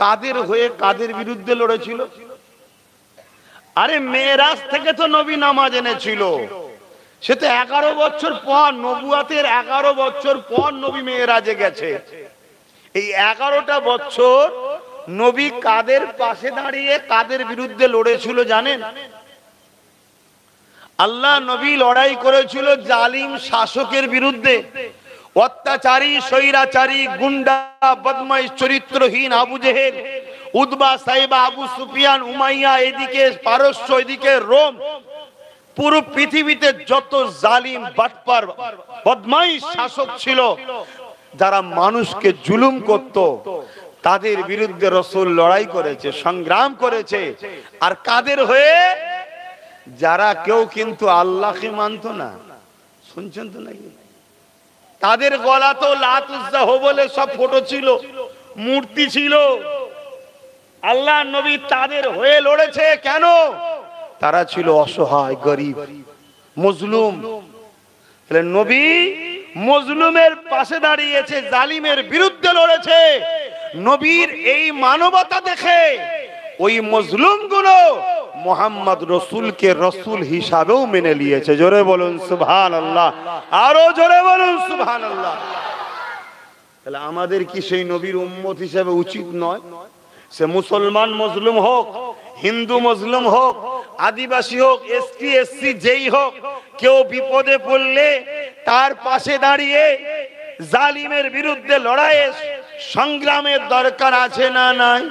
কাদের হয়ে কাদের বিরুদ্ধে লড়েছিল? আরে মেরাজ থেকে তো নবী নামাজ এনেছিল, সে তো 11 বছর পর, নবুয়াতের 11 বছর পর নবী মেরাজে গেছে। এই 11টা বছর নবী কাদের পাশে দাঁড়িয়ে কাদের বিরুদ্ধে লড়েছিল জানেন? আল্লাহ নবী লড়াই করেছিল জালিম শাসকের বিরুদ্ধে। অত্যাচারী, স্বৈরাচারী, গুন্ডা, বদমাইশ, চরিত্রহীন আবু জেহেল, উতবা, সাইবা, আবু সুফিয়ান, উমাইয়া, এদিকে পারস্য, এদিকে রোম, পুরো পৃথিবীতে যত জালিম, বাটপার, বদমাইশ শাসক ছিল, যারা মানুষকে জুলুম করত, তাদের বিরুদ্ধে রাসূল লড়াই করেছে, সংগ্রাম করেছে। আর কাদের হয়ে? যারা কেউ কিন্তু আল্লাহকে মানত না। শুনছেন তো নাকি? তাদের গলা তো লাত উজ্জা বলে সব ফটো ছিল, মূর্তি ছিল। আল্লাহ নবী তাদের হয়ে লড়েছে। কেন? তারা ছিল অসহায়, গরিব, মজলুম। তাহলে নবী মজলুমের পাশে দাঁড়িয়েছে, জালিমের বিরুদ্ধে লড়েছে। নবীর এই মানবতা দেখে ওই মজলুম গুলো মোহাম্মদ রসুলকে রসুল হিসাবেও মেনে নিয়েছে। জোরে বলুন সুবহানাল্লাহ, আরো জোরে বলুন সুবহানাল্লাহ। তাহলে আমাদের কি সেই নবীর উম্মত হিসেবে উচিত নয়? সে মুসলমান মজলুম হোক, হিন্দু মজলুম হোক, আদিবাসী হোক, এসটি এসসি যেই হোক, কেউ বিপদে পড়লে তার পাশে দাঁড়িয়ে জালিমের বিরুদ্ধে লড়াইয়ে সংগ্রামের দরকার আছে না নাই?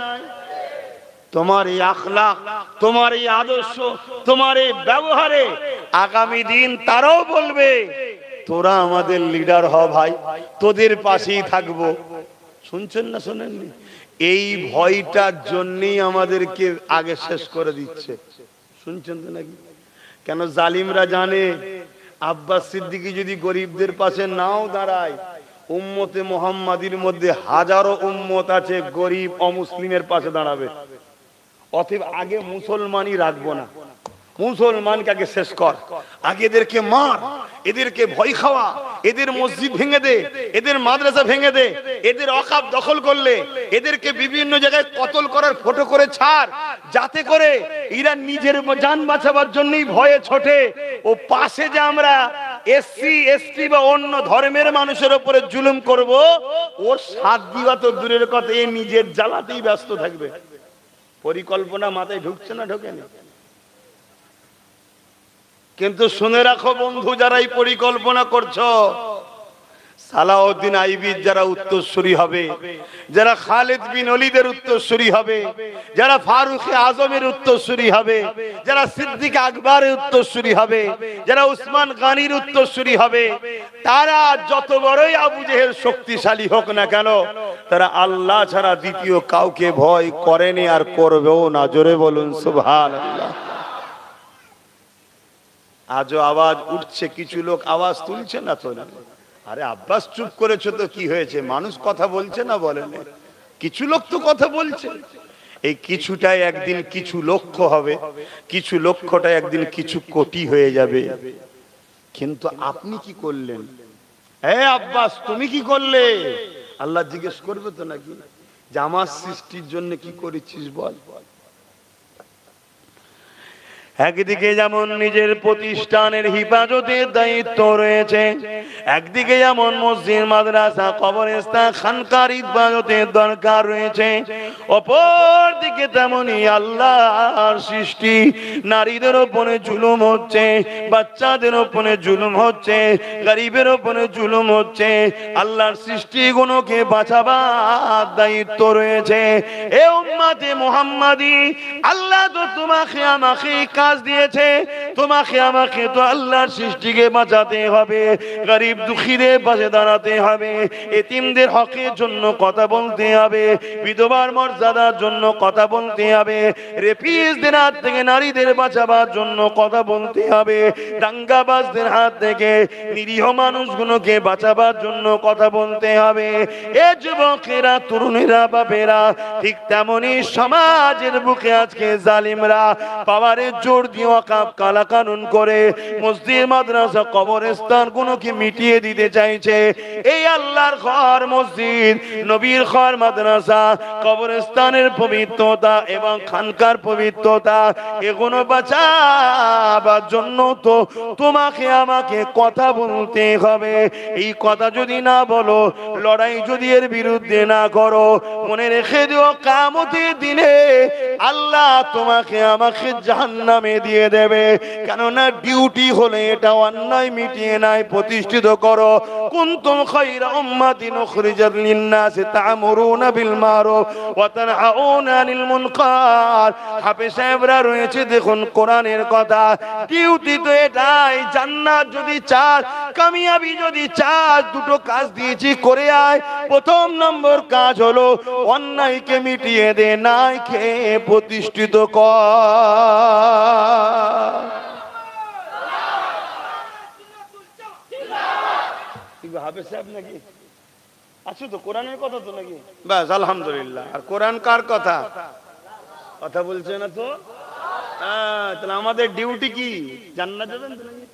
তোমার এই আখলাক, তোমার এই আদর্শ, তোমার এই ব্যবহারে আগামী দিন তারাও বলবে তোরা আমাদের লিডার হ ভাই, তোদের পাশেই থাকবো। শুনছেন না শোনেননি? এই ভয়টার জন্যই আমাদেরকে আগে শেষ করে দিচ্ছে। শুনছেন তো নাকি? কেন জালিমরা জানে আব্বাস সিদ্দিকী যদি গরিবদের পাশে নাও দাঁড়ায়, উম্মতে মুহাম্মাদির মধ্যে হাজারো উম্মত আছে গরিব অমুসলিমের পাশে দাঁড়াবে। অতএব আগে মুসলমানই রাখবো না, মুসলমানকে আগে শেষ কর, আগে এদেরকে মার, এদেরকে ভয় খাওয়া, এদের মসজিদ ভেঙে দে, এদের মাদ্রাসা ভেঙে দে, এদের অকাপ দখল করলে এদেরকে বিভিন্ন জায়গায় কতল করার ফটো করে ছাড়, যাতে করে এরা নিজের জান বাঁচাবার জন্যই ভয়ে ছোটে। ও পাশে যে আমরা এসসি এসটি বা অন্য ধর্মের মানুষের উপরে জুলুম করব, ওর সাথ দিবা তো দূরের কথা, এ নিজের জ্বালাতেই ব্যস্ত থাকবে। পরিকল্পনা মাথায় ঢুকছে না ঢোকেনি? কিন্তু শুনে রাখো বন্ধু, যারা এই পরিকল্পনা করছো, সালাউদ্দিন আইবির যারা উত্তরসূরি হবে, যারা খালিদ বিন ওলীদের উত্তরসূরি হবে, যারা ফারুক আজমের উত্তরসূরি হবে, যারা সিদ্দিক আকবরের উত্তরসূরি হবে, যারা উসমান গনির উত্তরসূরি হবে, তারা যত বড়ই আবু জেহেল শক্তিশালী হোক না কেন, তারা আল্লাহ ছাড়া দ্বিতীয় কাউকে ভয় করেনি আর করবেও না। জোরে বলুন সুবহানাল্লাহ। আজও আওয়াজ উঠছে, কিছু লোক আওয়াজ তুলছে না তো না? আরে আব্বাস চুপ করেছো তো কি হয়েছে? মানুষ কথা বলছে না বলেন? কিছু লোক তো কথা বলছে। এই কিছুটাই একদিন কিছু লক্ষ হবে, কিছু লক্ষটা একদিন কিছু কোটি হয়ে যাবে। কিন্তু আপনি কি করলেন? হে আব্বাস তুমি কি করলে? আল্লাহ জিজ্ঞেস করবে তো নাকি যে আমার সৃষ্টির জন্য কি করেছিস বল। একদিকে যেমন নিজের প্রতিষ্ঠানের হিফাজতের দায়িত্ব রয়েছে, একদিকে যেমন মসজিদ মাদ্রাসা কবরস্থান খানকার হিফাজতের দরকার রয়েছে, অপর দিকে তেমনই আল্লাহর সৃষ্টি নারীদের উপরে জুলুম হচ্ছে, বাচ্চাদের উপরে জুলুম হচ্ছে, গরিবের উপরে জুলুম হচ্ছে। আল্লাহর সৃষ্টিগুলোকে বাঁচাবার দায়িত্ব রয়েছে। এ উম্মতে মুহাম্মাদি, আল্লাহ তো তোমাকে আমাকে কাজ দিয়েছে, তোমাকে আমাকে তো আল্লাহর সৃষ্টিকে বাঁচাতে হবে, গরিব দুঃখীদের পাশে দাঁড়াতে হবে, এতিমদের হকের জন্য কথা বলতে হবে, বিধবার মর্যাদার জন্য কথা বলতে হবে, রেপিস্টদের হাত থেকে নারীদের বাঁচাবার জন্য কথা বলতে হবে, দাঙ্গাবাজদের হাত থেকে নিরীহ মানুষগুলোকে বাঁচাবার জন্য কথা বলতে হবে। এ যুবকেরা, তরুণেরা, বাপেরা, ঠিক তেমনি সমাজের বুকে আজকে জালিমরা পাওয়ারের জোর দিয়ে ওয়াকফ কালা কানুন করে মসজিদ মাদ্রাসা কবরস্থান গুলোকে মিটিয়ে দিতে চাইছে। এই আল্লাহর ঘর মসজিদ, নবীর ঘর মাদ্রাসা কবরস্থানের পবিত্রতা এবং খানকার পবিত্রতা, এগুলো বাঁচাবার জন্য তো তোমাকে আমাকে কথা বলতে হবে। এই কথা যদি না বলো, লড়াই যদি এর বিরুদ্ধে না করো, মনে রেখে দিও কিয়ামতের দিনে আল্লাহ তোমাকে আমাকে জাহান্নামে দিয়ে দেবে। কেননা ডিউটি হলে এটা অন্যায় মিটিয়ে নাই, প্রতিষ্ঠিত করো। কুনতুম খায়রা উম্মাতিন উখরিজাত লিন-নাসি তা'মুরুনা বিল মারুফ ওয়া তানহাউনা আনিল মুনকার। হাফেজ সাহেবরা রয়েছে, দেখুন কোরআনের কথা। ডিউটি তো এটাই, জান্নাত যদি চাস, কামিয়াবি যদি চাস, দুটো কাজ দিয়েছি করে আয়। প্রথম নম্বর কাজ হলো অন্যায়কে মিটিয়ে দে, ন্যায়কে প্রতিষ্ঠিত কর। হাফেজ সাহেব নাকি আছো তো? কোরআনের কথা তো নাকি? বাস আলহামদুলিল্লাহ। আর কোরআন কার কথা? কথা বলছে না তো? তাহলে আমাদের ডিউটি কি? জান্নাত যাবেন তো নাকি?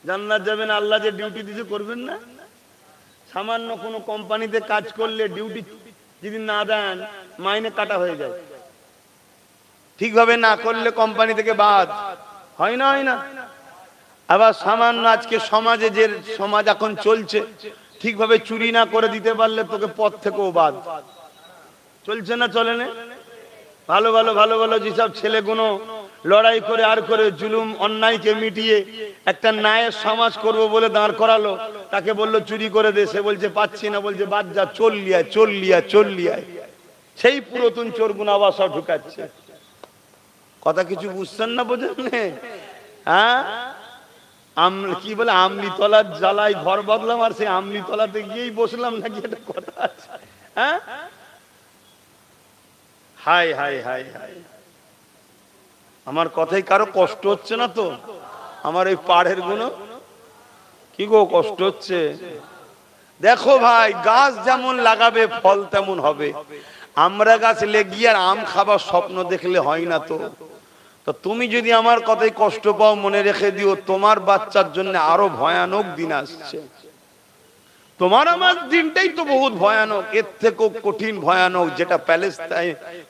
জান্নাত যাবেন, আল্লাহ যে ডিউটি দিতে করবেন না? সামান্য কোনো কোম্পানিতে কাজ করলে ডিউটি যদি না দেন, মাইনে কাটা হয়ে যায়। ঠিকভাবে না করলে কোম্পানি থেকে বাদ হয় না, হয় না? আবার সামান্য আজকে সমাজে যে সমাজ এখন চলছে, ঠিকভাবে চুরি না করে দিতে পারলে তোকে পথ থেকেও বাদ। চলছে না? চলে না? ভালো ভালো ভালো ভালো যেসব ছেলেগুলো লড়াই করে আর করে জুলুম অন্যায়কে মিটিয়ে একটা ন্যায়ের সমাজ করব বলে দাঁড় করালো, তাকে বললো চুরি করে দে, সে বলছে পাচ্ছি না, বলছে বাদ যা, চল্লিয়ায় সেই পুরাতন চোরগুলো আবার সব ঢুকাচ্ছে। কথা কিছু বুঝছেন না, বোঝেন? হ্যাঁ, কি বলে আমলি তলার জ্বালায় ঘর বদলাম, আর সেই আমলি তলাতে গিয়েই বসলাম নাকি, একটা কথা আছে। হ্যাঁ, হাই হাই হাই হাই, আমার কথাই কারো কষ্ট হচ্ছে না তো? আমার এই পাড়ের গুলো কি গো কষ্ট হচ্ছে? দেখো ভাই, গাছ যেমন লাগাবে ফল তেমন হবে। আমরা গাছ লেগিয়ে আর আম খাবার স্বপ্ন দেখলে হয় না তো। তো তুমি যদি আমার কথায় কষ্ট পাও, মনে রেখে দিও তোমার বাচ্চার জন্য আরো ভয়ানক দিন আসছে। তোমার আমার দিনটাই তো বহুত ভয়ানক, এর থেকেও কঠিন ভয়ানক যেটা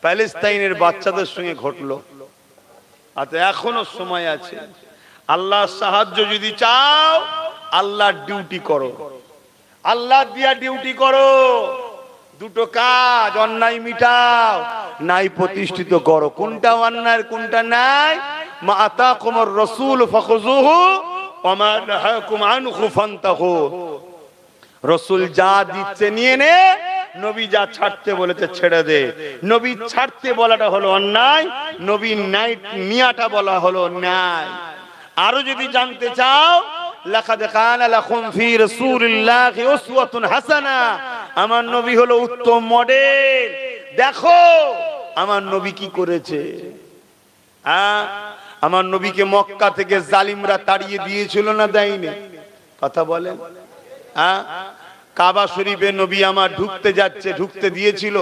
প্যালেস্তাইনের বাচ্চাদের সঙ্গে ঘটলো। আচ্ছা, এখনো সময় আছে। আল্লাহর সাহায্য যদি চাও, আল্লাহর ডিউটি করো, আল্লাহ দিয়া ডিউটি করো। দুটো কাজ, অন্যায় মিটাও, নাই প্রতিষ্ঠিত করো। কোনটা অন্যায় কোনটা নাই? মা আতাকুমুর রাসূল ফাখুযুহু ওয়া মা নাহাকুম আনহু ফান্তাহু। রাসূল যা দিচ্ছে নিয়ে নে, নবী যা ছাড়তে বলেছে ছেড়ে দে। নবী ছাড়তে বলাটা হলো অন্যায়, নবী নাই নিয়াটা বলা হলো ন্যায়। আরো যদি জানতে চাও, লাকাদ কানা লাকুম ফি রাসূলিল্লাহি উসওয়াতুন হাসানা, আমার নবী হলো উত্তম মডেল। দেখো আমার নবী কি করেছে। আমার নবীকে মক্কা থেকে জালিমরা তাড়িয়ে দিয়েছিল না, দেয়নি? কথা বলেন। কাবা শরীফে নবী আমার ঢুকতে যাচ্ছে, ঢুকতে দিয়েছিল?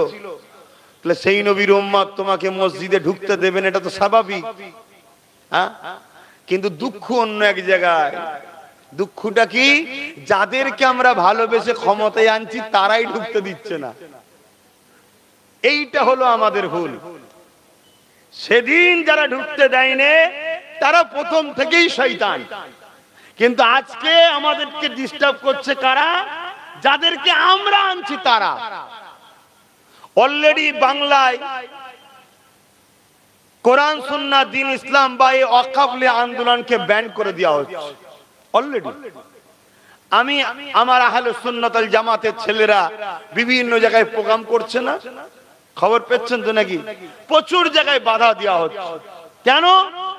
তাহলে সেই নবীর উম্মত তোমাকে মসজিদে ঢুকতে দেবেন, এটা তো স্বাভাবিক। কিন্তু দুঃখ অন্য এক জায়গায়। দুঃখটা কি? যাদেরকে আমরা ভালোবেসে ক্ষমতায় আনছি তারাই ঢুকতে দিচ্ছে না। এইটা হলো আমাদের ভুল। সেদিন যারা ঢুকতে দেয়নি তারা প্রথম থেকেই শয়তান। কিন্তু আজকে আমাদেরকে ডিস্টার্ব করছে কারা? যাদেরকে আমরা আনছি তারা। অলরেডি বাংলায় কোরআন সুন্নাহ দ্বীন ইসলাম বা এই ওয়াকফ আন্দোলনকে ব্যান করে দেওয়া হচ্ছে অলরেডি। আমি আমার আহলে সুন্নাত ওয়াল জামাতের ছেলেরা বিভিন্ন জায়গায় প্রোগ্রাম করছে না, খবর পেয়েছেন তো নাকি? প্রচুর জায়গায় বাধা দেওয়া হচ্ছে। কেন?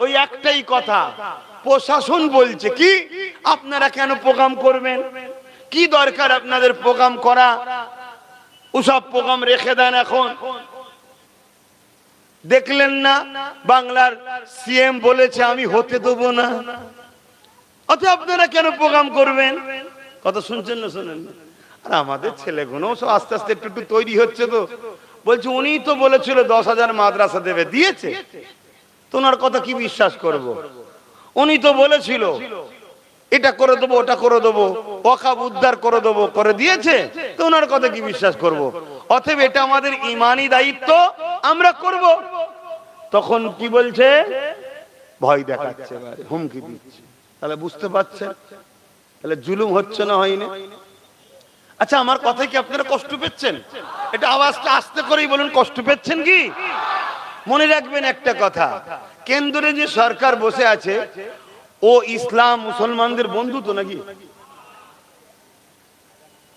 ওই একটাই কথা, প্রশাসন বলছে কি আপনারা কেন প্রোগ্রাম করবেন, কি দরকার আপনাদের প্রোগ্রাম করা, ওসব প্রোগ্রাম রেখে দেন। এখন দেখলেন না বাংলার সিএম বলেছে আমি হতে দেবো না, অথচ আপনারা কেন প্রোগ্রাম করবেন? কথা শুনছেন না? শোনেন না? আর আমাদের ছেলেগুলো সব আস্তে আস্তে একটু একটু তৈরি হচ্ছে। তো বলছে উনি তো বলেছিল 10,000 মাদ্রাসা দেবে, দিয়েছে? তোমার কথা কি বিশ্বাস করব? উনি তো বলেছিল এটা করে দেবো, ওটা করে দেবো, ওয়াকফ উদ্ধার করে দেবো, করে দিয়েছে? তো ওনার কথা কি বিশ্বাস করব? অতএব এটা আমাদের ঈমানি দায়িত্ব, আমরা করব। তখন কি বলছে? ভয় দেখাচ্ছে, হুমকি দিচ্ছে। তাহলে বুঝতে পারছেন তাহলে জুলুম হচ্ছে না, হয়নি? আচ্ছা, আমার কথায় কি আপনারা কষ্ট পেয়েছেন? এটা আওয়াজটা আস্তে করেই বলুন, কষ্ট পেয়েছেন কি? মনে রাখবেন একটা কথা, কেন্দ্রে যে সরকার বসে আছে ও ইসলাম মুসলমানদের বন্ধু তো নাকি?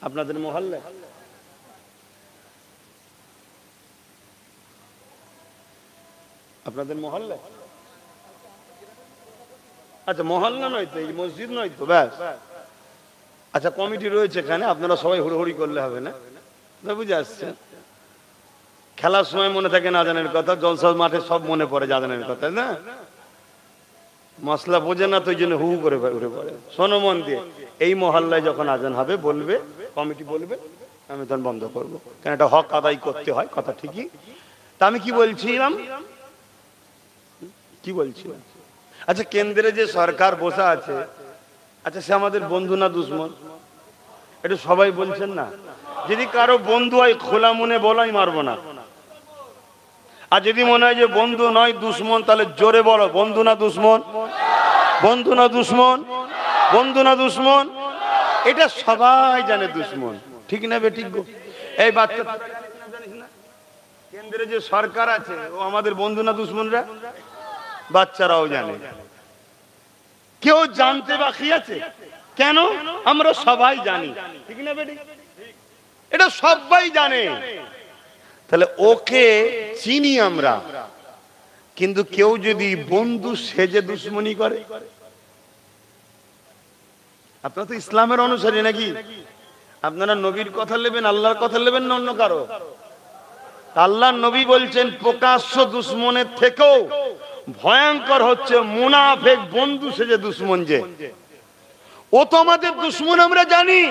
আপনাদের মহল্লায় আচ্ছা, মহল্লা নয় তো, এই মসজিদ নয় তো, ব্যাস। আচ্ছা, কমিটি রয়েছে এখানে, আপনারা সবাই হুড়োহুড়ি করলে হবে না, বুঝে আসছে? খেলার সময় মনে থাকে না জানের কথা, জলসা মাঠে সব মনে পড়ে জানের কথা, না? মশলা বোঝে না তো ওই জন্য হু হু করে উঠে পড়ে। শোনো মন দিয়ে, এই মহল্লায় যখন আজান হবে বলবে, কমিটি বলবে, আমি তখন বন্ধ করবো, কারণ এটা হক আদায় করতে হয়। কথা ঠিকই। তা আমি কি বলছিলাম? আচ্ছা, কেন্দ্রে যে সরকার বসে আছে, আচ্ছা সে আমাদের বন্ধু না দুশ্মন? এটা সবাই বলছেন না? যদি কারো বন্ধু হয় খোলা মনে বলাই, মারবো না। আর যদি মনে হয় যে বন্ধু নয় দুশ্মন, তাহলে জোরে বলো, বন্ধু না দুশ্মন? বন্ধু না দুশ্মন? বন্ধু না দুশ্মন? এটা সবাই জানে দুশ্মন, ঠিক না? বেঠিক গো? এই বাচ্চা কেন্দ্রে যে সরকার আছে ও আমাদের বন্ধু না দুশ্মনরা? বাচ্চারাও জানে, কেউ জানতে বাকি আছে? কেন? আমরা সবাই জানি, ঠিক না বেটি? এটা সবাই জানে। তাহলে ওকে চিনি আমরা, কিন্তু কেউ যদি বন্ধু সেজে দুশ্মনী করে, আপনারা তো ইসলামের অনুসারী নাকি? আপনারা নবীর কথা নেবেন, আল্লাহর কথা নেবেন না অন্য কারো? আল্লাহর নবী বলছেন প্রকাশ্য দুশ্মনের থেকেও ভয়ঙ্কর হচ্ছে মুনাফিক বন্ধু সেজে দুশ্মন। যে ও তো আমাদের দুশ্মন, আমরা জানি।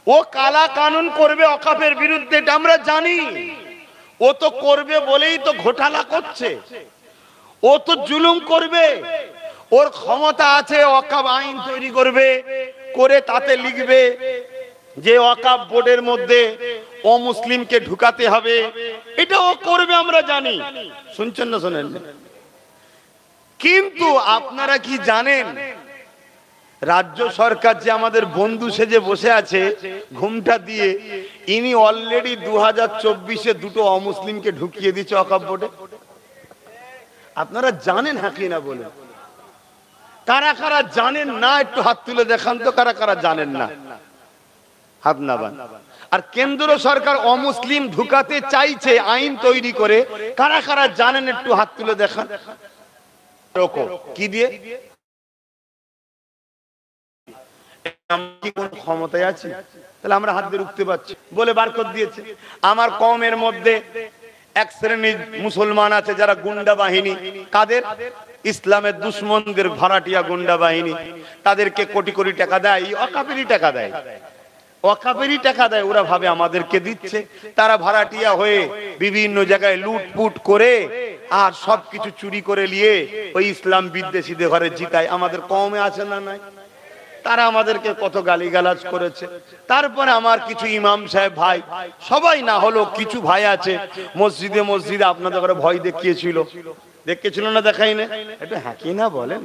ও কালা কানুন করবে ওয়াকফের বিরুদ্ধে, এটা আমরা জানি। ও তো করবে বলেই তো ঘোটালা করছে। ও তো জুলুম করবে, ওর ক্ষমতা আছে। ওয়াকফ আইন তৈরি করবে, করে তাতে লিখবে যে ওয়াকফ বোর্ডের মধ্যে অমুসলিমকে ঢুকাতে হবে। এটা ও করবে, আমরা জানি। শুনছেন না? শোনেন। কিন্তু আপনারা কি জানেন রাজ্য সরকার যে আমাদের বন্ধু সেজে বসে আছে ঘুমটা দিয়ে, ইনি অলরেডি 2024-এ দুটো অমুসলিমকে ঢুকিয়ে দিচ্ছে ওয়াকফ বোর্ডে? আপনারা জানেন হাকি না বলে? কারা কারা জানেন না একটু হাত তুলে দেখান তো, কারা কারা জানেন না? হাত নাবান। আর কেন্দ্র সরকার অমুসলিম ঢুকাতে চাইছে আইন তৈরি করে, কারা কারা জানেন একটু হাত তুলে দেখান। কি দিয়ে? কি কোন ক্ষমতায় আছি? তাহলে আমরা হাত দিয়ে রুখতে পারছি বলে বার করে দিয়েছে। আমার কওমের মধ্যে এক শ্রেণীর মুসলমান আছে যারা গুন্ডা বাহিনী, কাদের? ইসলামের দুশ্মনদের ভাড়াটিয়া গুন্ডা বাহিনী। তাদেরকে কোটি কোটি টাকা দেয়, ওয়াকফেরই টাকা দেয়, ওয়াকফেরই টাকা দেয়। ওরা ভাবে আমাদেরকে দিচ্ছে। তারা ভাড়াটিয়া হয়ে বিভিন্ন জায়গায় লুটপুট করে আর সবকিছু চুরি করে নিয়ে ওই ইসলাম বিদ্বেষীদের ঘরে জিতায়। আমাদের কওমে আছে না নাই? তারা আমাদেরকে কত গালিগালাজ করেছে। তারপরে আমার কিছু ইমাম সাহেব ভাই, সবাই না হলো কিছু ভাই আছে মসজিদে মসজিদে আপনাদের ঘরে ভয় দেখিয়েছিল। দেখিয়েছিল না? দেখাই না? একটু হাঁকি না বলেন,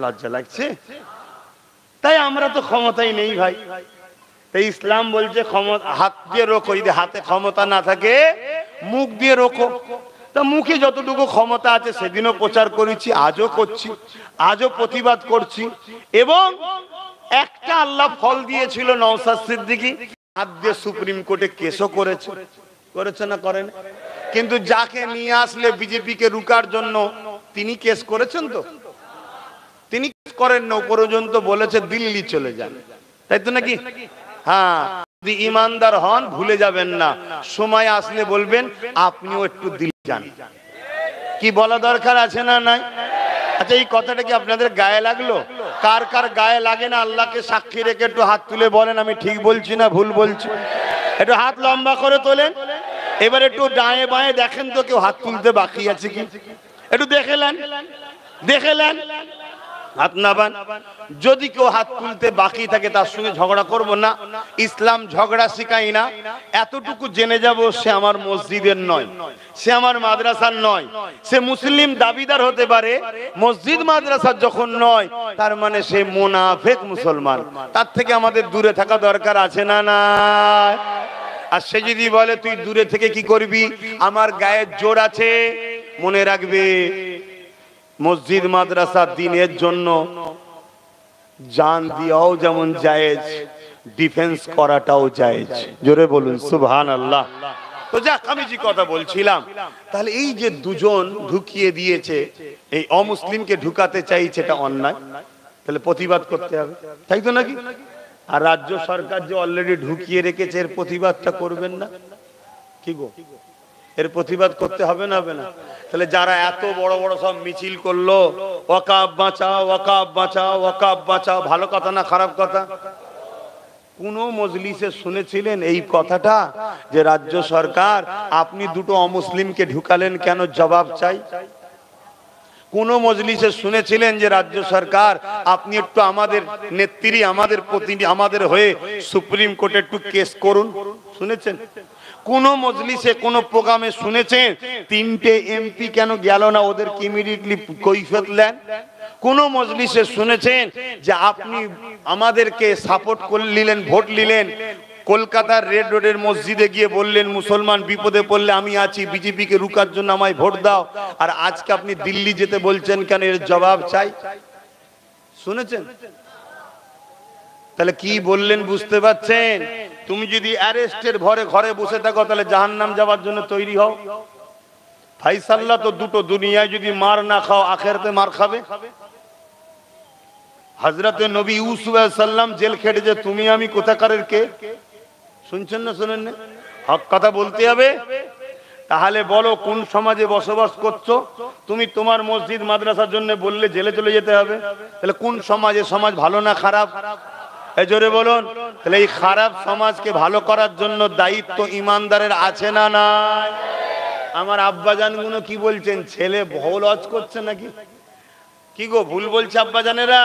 লজ্জা লাগছে। তাই আমরা তো ক্ষমতাই নেই ভাই। তাই ইসলাম বলছে ক্ষমতা হাত দিয়ে রোখো। যদি হাতে ক্ষমতা না থাকে মুখ দিয়ে রোখো। তা মুখে যতটুকু ক্ষমতা আছে সেদিনও প্রচার করেছি, আজও করছি, আজও প্রতিবাদ করছি। এবং একটা আল্লাহ ফল দিয়েছিল, নওশাদ সিদ্দিকী হাত দিয়ে সুপ্রিম কোর্টে কেসও করেছে। করেছে না? করেন? কিন্তু যাকে নিয়ে আসলে বিজেপিকে রুকার জন্য তিনি কেস করেছেন তো? তিনি করেন না, পর্যন্ত বলেছে দিল্লি চলে যান, তাই তো নাকি? হ্যাঁ, যদি ইমানদার হন ভুলে যাবেন না, সময় আসলে বলবেন আপনিও একটু দিল্লি যান। কি বলা দরকার আছে না নাই? আচ্ছা, এই কথাটা কি আপনাদের গায়ে লাগলো? কার কার গায়ে লাগে না আল্লাহকে সাক্ষী রেখে একটু হাত তুলে বলেন আমি ঠিক বলছি না ভুল বলছি। একটু হাত লম্বা করে তোলেন। এবার একটু ডায়ে বাঁয়ে দেখেন তো কেউ হাত তুলতে বাকি আছে কি, একটু দেখেলেন, দেখেলেন হাত নাবান। যদি কেউ হাত তুলতে বাকি থাকে তার সঙ্গে ঝগড়া করব না। ইসলাম ঝগড়া শিখাই না। এতটুকু জেনে যাব সে আমার মসজিদের নয়, সে আমার মাদ্রাসার নয়। সে মুসলিম দাবিদার হতে পারে, মসজিদ মাদ্রাসার যখন নয় তার মানে সে মুনাফিক মুসলমান। তার থেকে আমাদের দূরে থাকা দরকার আছে না না? আর সে যদি বলে তুই দূরে থেকে কি করবি, আমার গায়ে জোর আছে, মনে রাখবে মসজিদ মাদ্রাসা দিনের জন্য জান দিয়াও যেমন জায়েজ, ডিফেন্স করাটাও জায়েজ। জোরে বলুন সুবহানাল্লাহ। তো যাক, আমি যে কথা বলছিলাম, তাহলে এই যে দুজন ঢুকিয়ে দিয়েছে, এই অমুসলিমকে ঢুকাতে চাইছে, এটা অন্যায়। তাহলে প্রতিবাদ করতে হবে, তাই তো নাকি? আর রাজ্য সরকার যে অলরেডি ঢুকিয়ে রেখেছে, এর প্রতিবাদটা করবেন না? কি গো, এর প্রতিবাদ করতে হবে না? হবে না? তাহলে যারা এত বড় বড় সব মিছিল করলো, ওয়াকফ বাঁচাও, ওয়াকফ বাঁচাও, ওয়াকফ বাঁচাও, ভালো কথা না খারাপ কথা? কোন মজলিসে শুনেছিলেন এই কথাটা যে রাজ্য সরকার আপনি দুটো অমুসলিমকে ঢুকালেন কেন, জবাব চাই? কোন মজলিসে শুনেছিলেন যে রাজ্য সরকার আপনি একটু আমাদের নেত্রী, আমাদের প্রতিনিধি, আমাদের হয়ে সুপ্রিম কোর্টে একটু কেস করুন? শুনেছেন? কোন মজলিসে কোন প্রোগ্রামে শুনেছেন তিনটে এমপি কেন গেল না, ওদেরকে ইমিডিয়েটলি কৈফিয়ত দেন? কোন মজলিসে শুনেছেন যে আপনি আমাদেরকে সাপোর্ট করে নিলেন, ভোট নিলেন, কলকাতার রেড রোডের মসজিদে গিয়ে বললেন মুসলমান বিপদে পড়লে আমি আছি, বিজেপিকে রুকার জন্য আমায় ভোট দাও, আর আজকে আপনি দিল্লি যেতে বলছেন কেন? এর জবাব চাই। শুনেছেন? তাহলে কি বললেন বুঝতে পারছেন? তুমি যদি অ্যারেস্টের ভরে ঘরে বসে থাকো তাহলে জাহান্নাম যাওয়ার জন্য তৈরি হও। ফাইসাল্লাহ তো দুটো, দুনিয়ায় যদি মার না খাও আখেরাতে মার খাবে। হযরতে নবী ইউসুফ আলাইহিস সালাম জেল খেটেছে, তুমি আমি কোথাকারের কে? শুনছেন না শুনেন না? হক কথা বলতে হবে। তাহলে বলো কোন সমাজে বসবাস করছো তুমি? তোমার মসজিদ মাদ্রাসার জন্য বললে জেলে চলে যেতে হবে। তাহলে কোন সমাজে? সমাজ ভালো না খারাপ? এই জোরে বলুন। তাহলে এই খারাপ সমাজকে ভালো করার জন্য দায়িত্ব ইমানদারের আছে না নাই? আমার আব্বাজানগুলো কি বলছেন? ছেলে ভুল হজ করছে নাকি? কি গো ভুল বলছে আব্বাজানেরা?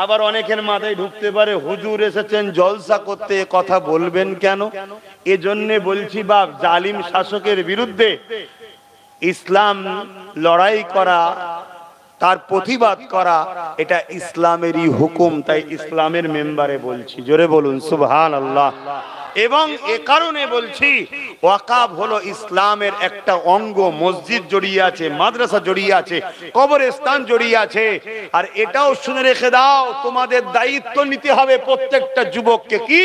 আবার অনেকের মাথায় ঢুকতে পারে হুজুর এসেছেন জলসা করতে, কথা বলবেন কেন? এজন্য বলছি বাপ, জালিম শাসকের বিরুদ্ধে ইসলাম লড়াই করা, তার প্রতিবাদ করা, এটা ইসলামেরই হুকুম। তাই ইসলামের মেম্বারে বলছি, জোরে বলুন সুবহানাল্লাহ। এবং এ কারণে বলছি ওয়াকাফ হলো ইসলামের একটা অঙ্গ। মসজিদ জড়িয়ে আছে, মাদ্রাসা জড়িয়ে আছে, কবরস্থান জড়িয়ে আছে। আর এটাও শুনে রেখে দাও, তোমাদের দায়িত্ব নিতে হবে প্রত্যেকটা যুবককে। কি?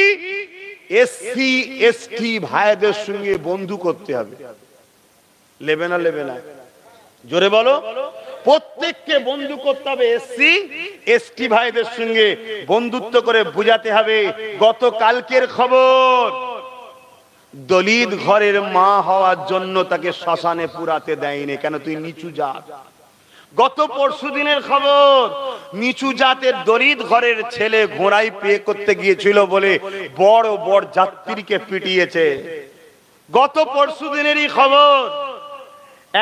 এসসি এসটি ভাইদের সঙ্গে বন্ধু করতে হবে। লেবে না? লেবে না? জোরে বলো। প্রত্যেককে বন্ধু করতে হবে। এসসি এসটি ভাইদের সঙ্গে বন্ধুত্ব করে বুঝাতে হবে। গতকালকের খবর, দলিত ঘরের মা হওয়ার জন্য তাকে শ্মশানে পুরাতে দেয়নি। কেন? তুই নিচু জাত। গত পরশু দিনের খবর, নিচু জাতের দলিত ঘরের ছেলে ঘোড়ায় পে করতে গিয়েছিল বলে বড় বড় যাত্রীকে পিটিয়েছে। গত পরশু দিনেরই খবর,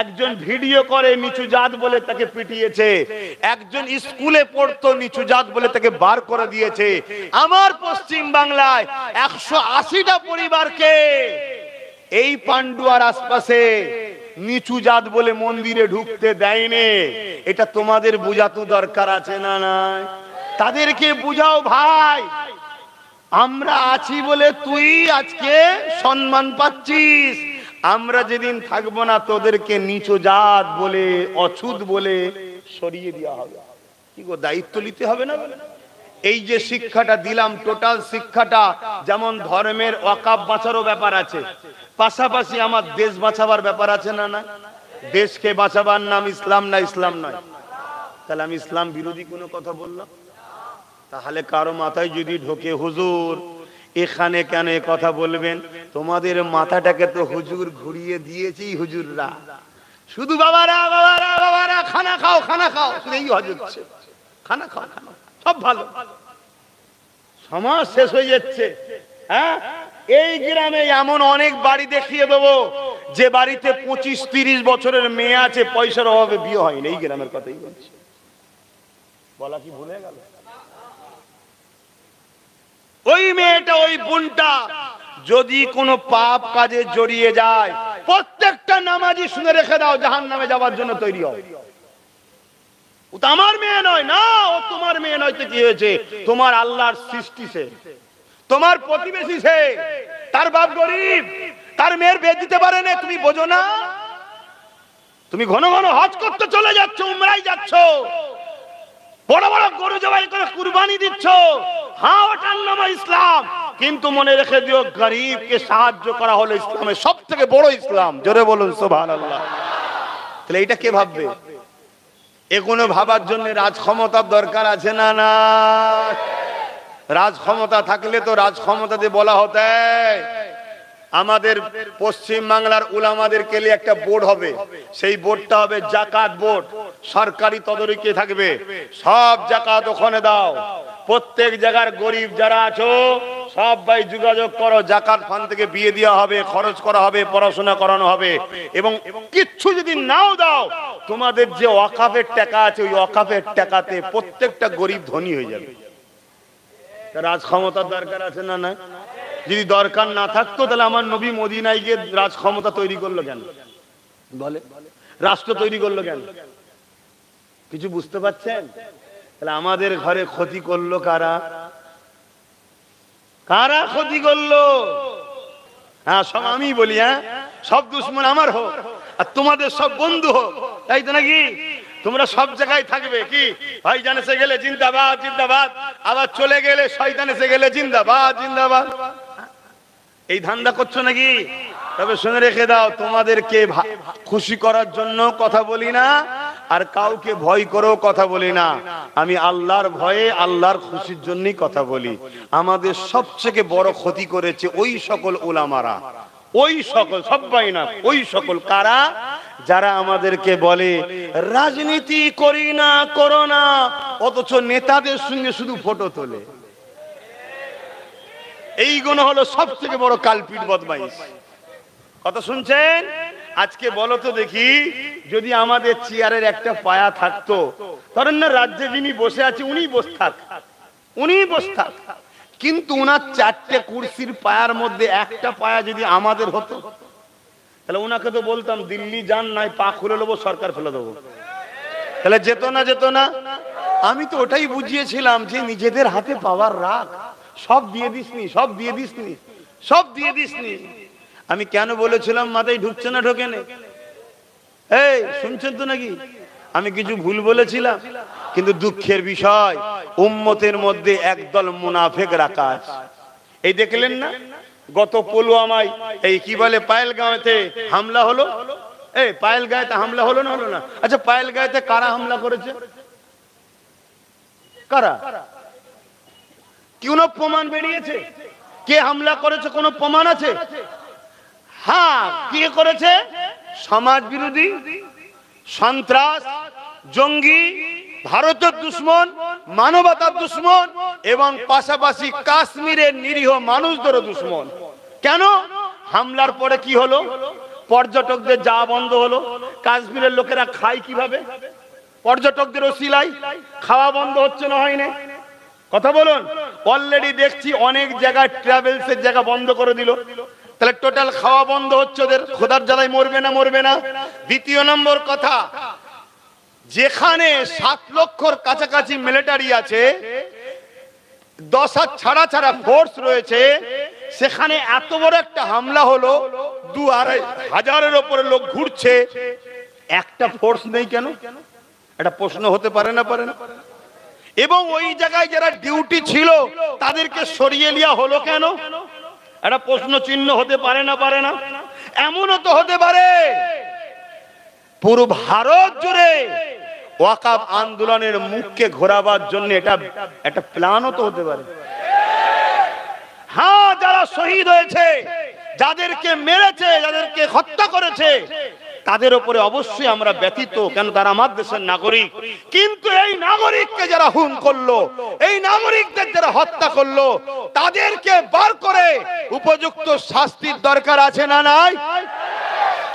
একজন ভিডিও করে নিচু জাত বলে তাকে পিটিয়েছে। একজন স্কুলে পড়তো, নিচু জাত বলে তাকে বার করে দিয়েছে। আমার পশ্চিম বাংলায় 180টা পরিবারকে এই পান্ডুয়ার আশপাশে নিচু জাত বলে মন্দিরে ঢুকতে দেয়নি। এটা তোমাদের বুঝাতে দরকার আছে না নাই? তাদেরকে বুঝাও ভাই, আমরা আছি বলে তুই আজকে সম্মান পাচ্ছিস। আমরা যেদিন থাকবো না তোদেরকে নিচু জাত বলে, অছুত বলে সরিয়ে দেওয়া হবে। কি গো, দায়িত্ব নিতে হবে না? এই যে শিক্ষাটা দিলাম, টোটাল শিক্ষাটা, যেমন ধর্মের ওয়াকাফ বাঁচারও ব্যাপার আছে, পাশাপাশি আমার দেশ বাঁচাবার ব্যাপার আছে না না? দেশকে বাঁচাবার নাম ইসলাম না? ইসলাম নয়? তাহলে আমি ইসলাম বিরোধী কোনো কথা বললাম? তাহলে কারো মাথায় যদি ঢোকে হুজুর এখানে কেন এ কথা বলবেন, তোমাদের মাথাটাকে তো হুজুর ঘুরিয়ে দিয়েছি। হুজুররা শুধু বাবারা বাবারা বাবারা খানা খাও খানা খাও, শুধু এই হজ হচ্ছে, খানা খাও খানা, সব ভালো। সমাজ শেষ হয়ে যাচ্ছে। হ্যাঁ, এই গ্রামে এমন অনেক বাড়ি দেখিয়ে দেবো যে বাড়িতে 25-30 বছরের মেয়ে আছে, পয়সার অভাবে বিয়ে হয়নি। এই গ্রামের কথাই বলছি, বলা কি ভুলে গেল? ওই মেয়েটা, ওই বোনটা যদি কোনো পাপ কাজে জড়িয়ে যায়, প্রত্যেকটা নামাজি শুনে রেখে দাও, জাহান্নামে যাওয়ার জন্য তৈরি হও। ও তো আমার মেয়ে নয় না, ও তোমার মেয়ে নয় তো কি হয়েছে? তোমার আল্লাহর সৃষ্টি সে, তোমার প্রতিবেশী সে, তার বাপ গরিব, তার মেয়ের বিয়ে দিতে পারে না, তুমি বোঝো না? তুমি ঘন ঘন হজ করতে চলে যাচ্ছ, উমরায় যাচ্ছ, বড় বড় গরু জবাই করে কুরবানি দিচ্ছ, হ্যাঁ ওটার নাম ইসলাম। কিন্তু মনে রেখে দিও, গরিবকে সাহায্য করা হলো ইসলামের সব থেকে বড় ইসলাম। জোরে বলুন সুবহানাল্লাহ। তাহলে এটা কে ভাববে? এগুলো ভাবার জন্য রাজ ক্ষমতার দরকার আছে না না? রাজ ক্ষমতা থাকলে তো রাজ ক্ষমতাতে বলা হতো আমাদের পশ্চিম বাংলার উলামাদেরকে নিয়ে একটা বোর্ড হবে, সেই বোর্ডটা হবে জাকাত বোর্ড, সরকারি তদারকি থাকবে, সব জাকাত ওখানে দাও। প্রত্যেক জায়গার গরিব যারা আছো সব ভাই যোগাযোগ করো, জাকাত ফান্ড থেকে বিয়ে দেওয়া হবে, খরচ করা হবে, পড়াশোনা করানো হবে। এবং কিচ্ছু যদি নাও দাও, তোমাদের যে ওয়াকাফের টাকা আছে ওই ওয়াকাফের টাকাতে প্রত্যেকটা গরিব ধনী হয়ে যাবে। রাজ ক্ষমতার দরকার আছে না না? যদি দরকার না থাকতো তাহলে আমার নবী মদিনায় গিয়ে রাজ ক্ষমতা তৈরি করলো কেন? বলে রাষ্ট্র তৈরি করলো কেন? কিছু বুঝতে পারছেন? তাহলে আমাদের ঘরে ক্ষতি করলো কারা? কারা ক্ষতি করলো? হ্যাঁ, সব আমি বলি, হ্যাঁ, সব দুশ্মন আমার হোক আর তোমাদের সব বন্ধু হোক, তাই তো নাকি? তোমরা সব জায়গায় থাকবে কি, ভাইজান এসে গেলে জিন্দাবাদ জিন্দাবাদ, আবার চলে গেলে শয়তান এসে গেলে জিন্দাবাদ জিন্দাবাদ, এই ধান্দা করছো নাকি? তবে শুনে রেখে দাও, তোমাদেরকে খুশি করার জন্য কথা বলি না, আর কাউকে ভয় করেও কথা বলি না। আমি আল্লাহর ভয়ে, আল্লাহর খুশির জন্যই কথা বলি। আমাদের সবথেকে বড় ক্ষতি করেছে ওই সকল উলামারা, ওই সকল, সবাই না, ওই সকল কারা, যারা আমাদেরকে বলে রাজনীতি করি না, করো না, অথচ নেতাদের সঙ্গে শুধু ফটো তোলে। এইগুলো হলো সব থেকে বড় কালপিট, বদমাইশ। কথা শুনছেন? আজকে বলো তো দেখি, যদি আমাদের চেয়ারের একটা পায়া থাকতো, ধরেন না রাজ্যে যিনি বসে আছে উনি বসে থাক, উনি বসে থাক, কিন্তু উনার চারটে কুরসির পায়ার মধ্যে একটা পায়া যদি আমাদের হতো, তাহলে উনাকে তো বলতাম দিল্লি যান, নাই পা খুলে নেবো, সরকার ফেলে দেবো। তাহলে যেত না, যেত না? আমি তো ওটাই বুঝিয়েছিলাম যে নিজেদের হাতে পাওয়ার রাখ, সব দিয়ে দিসনি, সব দিয়ে দিসনি, সব দিয়ে দিসনি। আমি কেন বলেছিলাম মাথায় ঢুকছে না, ঢোকে না? এই শুনছেন তো নাকি? আমি কিছু ভুল বলেছিলাম? কিন্তু দুঃখের বিষয়, উম্মতের মধ্যে একদল মুনাফিক রাখা আছে। এই দেখলেন না গত পুলওয়ামায়, এই কি বলে পায়েলগাঁওতে হামলা হলো, এই পায়েলগাঁওতে হামলা হলো না, হলো না? আচ্ছা, পায়েলগাঁওতে কারা হামলা করেছে? কারা? কোনো প্রমাণ বেরিয়েছে? কে হামলা করেছে কোনো প্রমাণ আছে? হ্যাঁ, কে করেছে? সমাজ বিরোধী, সন্ত্রাস, জঙ্গি, ভারতের দুশ্মন, মানবতার দুশ্মন, এবং পাশাপাশি কাশ্মীরের নিরীহ মানুষদেরও দুশ্মন। কেন? হামলার পরে কি হলো? পর্যটকদের যাওয়া বন্ধ হলো। কাশ্মীরের লোকেরা খায় কিভাবে? পর্যটকদের ওসিলায় খাওয়া বন্ধ হচ্ছে না, হয় না? কথা বলুন। অলরেডি দেখছি অনেক জায়গায় ট্রাভেলসের জায়গা বন্ধ করে দিল, তাহলে টোটাল খাওয়া বন্ধ হচ্ছে, ওদের খোদার জ্বালায় মরবে না, মরবে না? দ্বিতীয় নম্বর কথা, যেখানে 7 লক্ষর কাছাকাছি মিলিটারি আছে, 10,000 ছাড়া ছাড়া ফোর্স রয়েছে, সেখানে এত বড় একটা হামলা হলো, 2-2.5 হাজারের উপরে লোক ঘুরছে, একটা ফোর্স নেই কেন? এটা প্রশ্ন হতে পারে না, পারে না? এবং ওই জায়গায় যারা ডিউটি ছিল তাদেরকে সরিয়ে নেওয়া হলো কেন? একটা প্রশ্ন চিহ্ন হতে পারে না, পারে না? এমনও তো হতে পারে পুরো ভারত জুড়ে ওয়াকাফ আন্দোলনের মুখকে ঘোরাবার জন্য এটা একটা প্ল্যানও তো হতে পারে। হ্যাঁ, যারা শহীদ হয়েছে, যাদেরকে মেরেছে, যাদেরকে হত্যা করেছে, তাদের উপরে অবশ্যই আমরা ব্যথিত, কেন তারা আমার দেশের নাগরিক। কিন্তু এই নাগরিককে যারা খুন করলো, এই নাগরিকদের যারা হত্যা করলো, তাদেরকে বার করে উপযুক্ত শাস্তির দরকার আছে না নাই?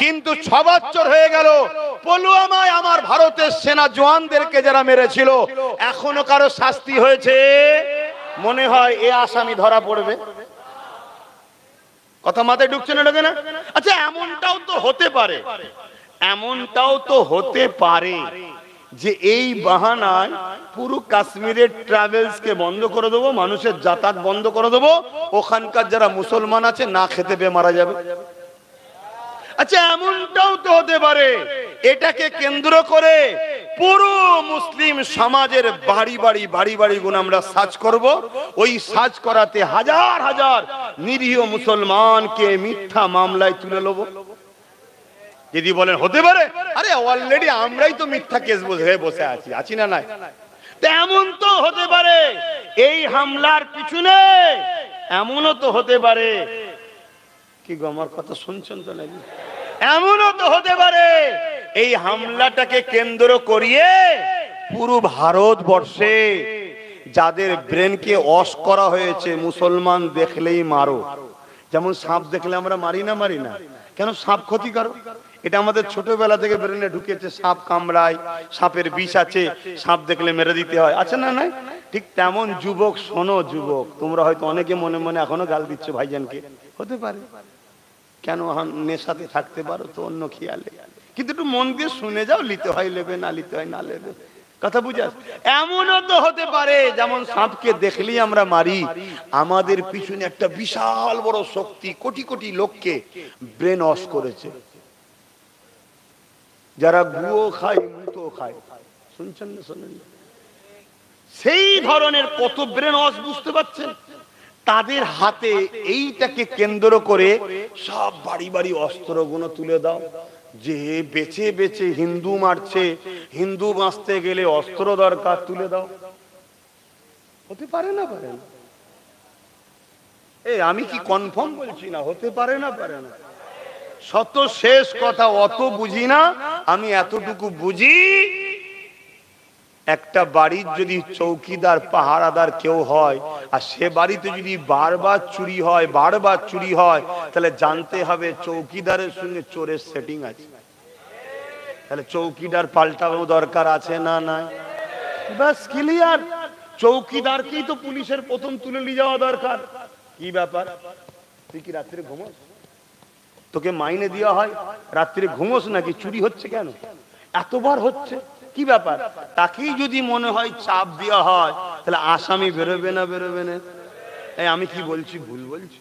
কিন্তু 6 বছর হয়ে গেল, পুলওয়ামায় আমার ভারতের সেনা জওয়ানদেরকে যারা মেরেছিল, এখনো কারো শাস্তি হয়েছে? মনে হয় এ আসামি ধরা পড়বে। কথা মাথায় ঢুকছে না, ঢোকে না? আচ্ছা, এমনটাও তো হতে পারে, এমনটাও তো হতে পারে যে এই বাহানায় পুরো কাশ্মীরের ট্রাভেলস কে বন্ধ করে দেবো, মানুষের যাতায়াত বন্ধ করে দেবো, ওখানকার যারা মুসলমান আছে না খেতে পেয়ে মারা যাবে। আচ্ছা, এমনটাও তো হতে পারে এটাকে কেন্দ্র করে পুরো মুসলিম সমাজের বাড়ি বাড়ি বাড়ি বাড়ি গুণ আমরা সার্চ করব, ওই সার্চ করাতে হাজার হাজার নিরীহ মুসলমানকে মিথ্যা মামলায় তুলে নেব। যদি বলেন হতে পারে, আরে অলরেডি আমরাই তো মিথ্যা কেস হয়ে বসে আছি, আছি না নাই? তেমন তো হতে পারে এই হামলার পিছনে, এমনও তো হতে পারে, কি গো আমার কথা শুনছেন তো নাকি? এমনও তো হতে পারে এই হামলাটাকে কেন্দ্র করিয়ে পুরো ভারতবর্ষে যাদের ব্রেনকে ওয়াশ করা হয়েছে, মুসলমান দেখলেই মারো, যেমন সাপ দেখলে আমরা মারি না, মারি না কেন? সাপ ক্ষতিকারক, এটা আমাদের ছোটবেলা থেকে ব্রেনে ঢুকেছে। সাপ কামড়ায়, সাপের বিষ আছে, সাপ দেখলে মেরে দিতে হয়, আছে না নাই? ঠিক তেমন যুবক, শোনো যুবক, তোমরা হয়তো অনেকে মনে মনে এখনো গাল দিচ্ছ ভাইজানকে, হতে পারে কেন নেশাতে থাকতে পারো তো অন্য খেয়ালে, কিন্তু একটু মন দিয়ে শুনে যাও, নিতে হয় লেবে, না নিতে হয় না লেবে। কথা বুঝা? এমনও তো হতে পারে যেমন সাপকে দেখলেই আমরা মারি, আমাদের পিছনে একটা বিশাল বড় শক্তি কোটি কোটি লোককে ব্রেন ওয়াশ করেছে। যারা গুয়ো খায়, মুতো খায়, শুনছেন না শোনেন? সেই ধরনের কত ব্রেন ওয়াশ, বুঝতে পারছেন? তাদের হাতে এইটাকে কেন্দ্র করে সব বাড়ি বাড়ি অস্ত্রগুলো তুলে দাও। যে বেছে বেছে হিন্দু মারছে, হিন্দু বাঁচতে গেলে অস্ত্র দরকার, তুলে দাও। হতে পারে না? পারে না? আমি কি কনফার্ম বলছি না, হতে পারে না? পারে না? শত শেষ কথা, অত বুঝি না, আমি এতটুকু বুঝি, একটা বাড়ির যদি চৌকিদার পাহারাদার কেউ হয় আর সে বাড়িতে যদি বারবার চুরি হয়, বারবার চুরি হয়, তাহলে জানতে হবে চৌকিদারের সঙ্গে চোরের সেটিং আছে। তাহলে চৌকিদার পাল্টানো দরকার আছে না? নাই? বাস ক্লিয়ার। চৌকিদারকেই তো পুলিশের প্রথম তুলে নিয়ে যাওয়া দরকার। কি ব্যাপার, তুই কি রাত্রে ঘুমোস? তোকে মাইনে দেওয়া হয়, রাত্রে ঘুমোস নাকি? চুরি হচ্ছে কেন? এতবার হচ্ছে, কি ব্যাপার? তাকেই যদি মনে হয় চাপ দেওয়া হয়, তাহলে আসামি বেরোবে না? বেরোবে না? আমি কি বলছি, ভুল বলছি?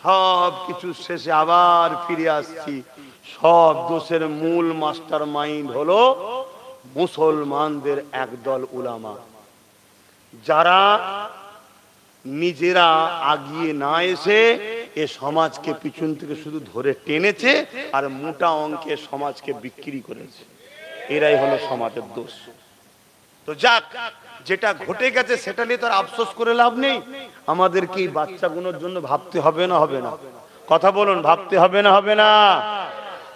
সব কিছু শেষে আবার ফিরে আসছি, সব দোষের মূল মাস্টার মাইন্ড হলো মুসলমানদের একদল উলামা, যারা নিজেরা আগিয়ে না এসে এ সমাজকে পিছন থেকে শুধু ধরে টেনেছে আর মোটা অঙ্কে সমাজকে বিক্রি করেছে। এরাই হলো সমাজের দোষ। তো যাক, যেটা ঘটে গেছে সেটা নিয়ে তো আর আফসোস করে লাভ নেই। আমাদেরকে এই বাচ্চাগুলোর জন্য ভাবতে হবে না? হবে না? কথা বলুন, ভাবতে হবে না? হবে না?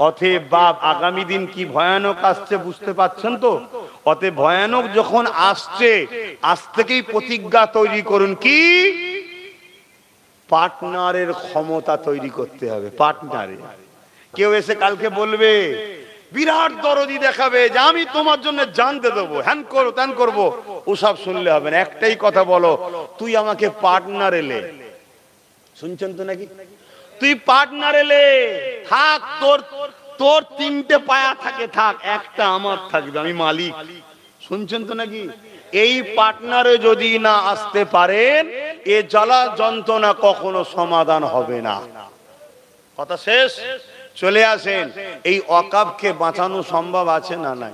অতএব বাপ, আগামী দিন কি ভয়ানক আসছে বুঝতে পাচ্ছেন তো? অতএব ভয়ানক যখন আসছে, আজ থেকেই প্রতিজ্ঞা তৈরি করুন। কি? পার্টনারের ক্ষমতা তৈরি করতে হবে। পার্টনারে কেউ এসে কালকে বলবে, বিরাট দরদি দেখাবে যে আমি তোমার জন্য জানতে দেবো, হ্যান করো ত্যান করবো, ওসব শুনলে হবে না। একটাই কথা বলো, তুই আমাকে পার্টনার এলে। শুনছেন তো নাকি? তুই পার্টনার এলে থাক, তোর তিনটে পায়া থাকে, থাক, একটা আমার থাকবে, আমি মালিক। শুনছেন তো নাকি? এই পার্টনারে যদি না আসতে পারেন, এ জ্বালা যন্ত্রণা কখনো সমাধান হবে না। কথা শেষ। চলে আসেন, এই ওয়াকফকে বাঁচানো সম্ভব আছে না? নাই?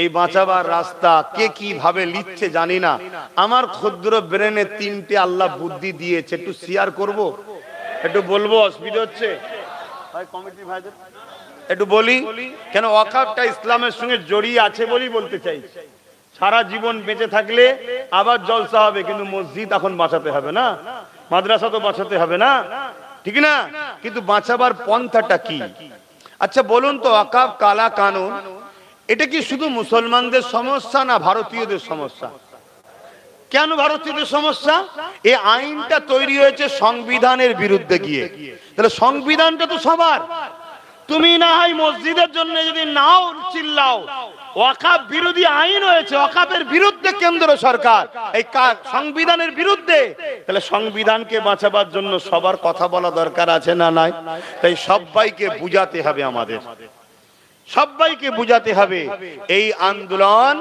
এই বাঁচাবার রাস্তা কে কিভাবে লিখছে জানি না। আমার ক্ষুদ্র ব্রেনে তিনটে আল্লাহ বুদ্ধি দিয়েছে, একটু শেয়ার করব, একটু বলবো, অসুবিধা হচ্ছে? কমিটি ভাইদের একটু বলি, কেন ওয়াকফটা ইসলামের সঙ্গে জড়িয়ে আছে বলেই বলতে চাই। সারা জীবন বেঁচে থাকলে আবার জলসা হবে, কিন্তু মসজিদ এখন বাঁচাতে হবে না, মাদ্রাসা তো বাঁচাতে হবে না, ঠিক না? কিন্তু বাঁচাবার পন্থাটা কি? আচ্ছা বলুন তো, ওয়াকফ কালা কানুন, এটা কি শুধু মুসলমানদের সমস্যা না ভারতীয়দের সমস্যা? কেন ভারতীয়দের সমস্যা? এই আইনটা তৈরি হয়েছে সংবিধানের বিরুদ্ধে গিয়ে। তাহলে সংবিধানটা তো সবার। তুমি না হয় মসজিদের জন্য যদি নাও চিল্লাও, ওয়াকফ বিরোধী আইন হয়েছে, ওয়াকফের বিরুদ্ধে কেন্দ্র সরকার, এই সংবিধানের বিরুদ্ধে। তাহলে সংবিধানকে বাঁচাবার জন্য সবার কথা বলা দরকার আছে না? নাই? তাই সবাইকে বুঝাতে হবে, আমাদের সবাইকে বুঝাতে হবে। এই আন্দোলন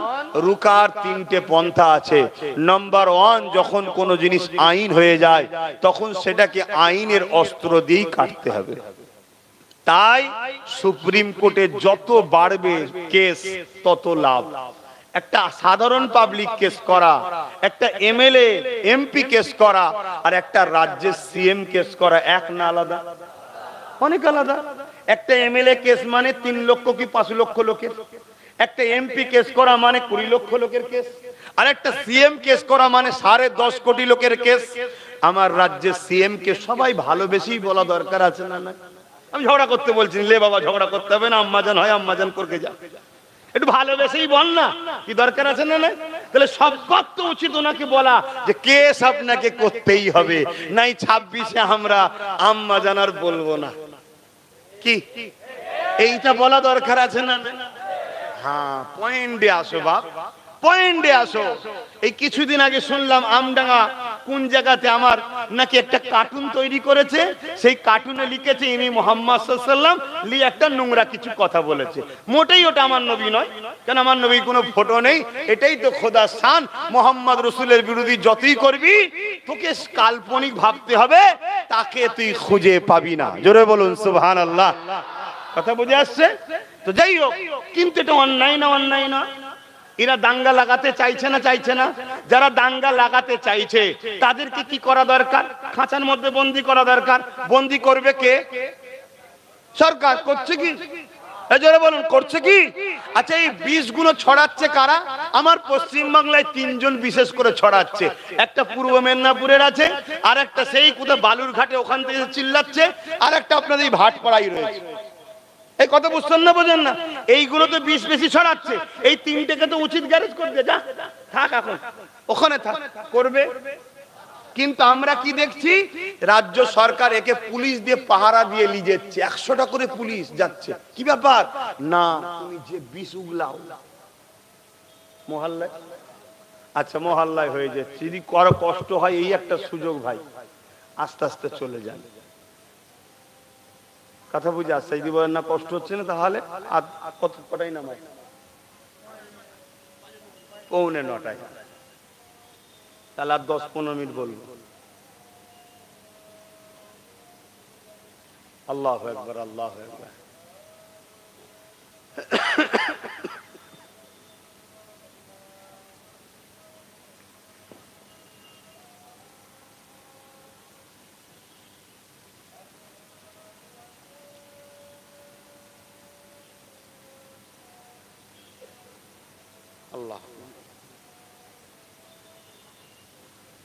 রুকার তিনটে পন্থা আছে। নাম্বার 1, যখন কোনো জিনিস আইন হয়ে যায় তখন সেটাকে আইনের অস্ত্র দিয়েই কাটতে হবে। তাই সুপ্রিম কোর্টে যত বাড়বে কেস তত লাভ। একটা সাধারণ পাবলিক কেস করা, একটা এমএলএ এমপি কেস করা, আর একটা রাজ্যের সিএম কেস করা এক না আলাদা? অনেক আলাদা। একটা এমএলএ কেস মানে 3 লক্ষ কি 5 লক্ষ লোকের, একটা এমপি কেস করা মানে 20 লক্ষ লোকের কেস, আর একটা সিএম কেস করা মানে 10.5 কোটি লোকের কেস। আমার রাজ্যের সিএম কে সবাই ভালোবেসেই বলা দরকার আছে না? না, আমি ঝগড়া করতে বলছি, লে বাবা ঝগড়া করতে হবে না, আম্মাজান হয় আম্মাজান করকে যা, একটু ভালোবেসেই বল না, কি দরকার আছে না? না, তাহলে সবার তো উচিত ওনাকে বলা যে কেস আপনাকে করতেই হবে, নাই 26-এ আমরা আম্মাজান আর বলবো না, কি এইটা বলা দরকার আছে না? হ্যাঁ, পয়েন্টে আসো বাপ, পয়েন্টে আসো। এই কিছুদিন আগে শুনলাম আমডাঙ্গা কোন জায়গাতে আমার নাকি একটা কার্টুন তৈরি করেছে, সেই কার্টুনে লিখেছে ইনি মুহাম্মদ সাল্লাল্লাহু আলাইহি ওয়াসাল্লাম, লিয়ে একটা নোংরা কিছু কথা বলেছে। মোটেই ওটা আমার নবী নয়, কেন আমার নবীর কোনো ফটো নেই। এটাই তো খোদার শান, মুহাম্মদ রাসূলের বিরোধী যতই করবি তোকে কাল্পনিক ভাবতে হবে, তাকে তুই খুঁজে পাবি না। জোরে বলুন সুবহানাল্লাহ। কথা বুঝে আসছে তো? যাই হোক, কিন্তু এটা অন্যায় না, অন্যায় না। এরা দাঙ্গা লাগাতে চাইছে না, চাইছে না। যারা দাঙ্গা লাগাতে চাইছে তাদেরকে কি করা দরকার? খাঁচার মধ্যে বন্দি করা দরকার। বন্দি করবে কে? সরকার। করছে কি? জোরে বলুন, করছে কি? আচ্ছা, এই বিষগুলো ছড়াচ্ছে কারা? আমার পশ্চিম বাংলায় তিনজন বিশেষ করে ছড়াচ্ছে। একটা পূর্ব মেদিনীপুরের আছে, আর একটা সেই কোথাও বালুরঘাটে ওখান থেকে চিল্লাচ্ছে, আর একটা আপনাদের এই ভাটপাড়াই রয়েছে। এই কথা বুঝছেন না, বোঝেন না? এইগুলো তো বিষ বেশি ছড়াচ্ছে। এই তিনটেকে তো উচিত গ্যারেজ করবে, যা থাক, এখন ওখানে থাক, করবে। কিন্তু আমরা কি দেখছি, রাজ্য সরকার একে পুলিশ দিয়ে পাহারা দিয়ে নিয়ে যাচ্ছে। 100টা করে পুলিশ যাচ্ছে। কি ব্যাপার? না, তুমি যে বিষ উগলাও মহল্লায়, আচ্ছা মহল্লায় হয়ে যাচ্ছে। যদি কারো কষ্ট হয়, এই একটা সুযোগ ভাই, আস্তে আস্তে চলে যান। কথা বুঝে আসছে? যদি বলেন না কষ্ট হচ্ছে না, তাহলে কত কটাই নামায়? 8:45। তাহলে আর 10-15 মিনিট বলবো। আল্লাহু আকবার, আল্লাহু আকবার। আল্লাহ,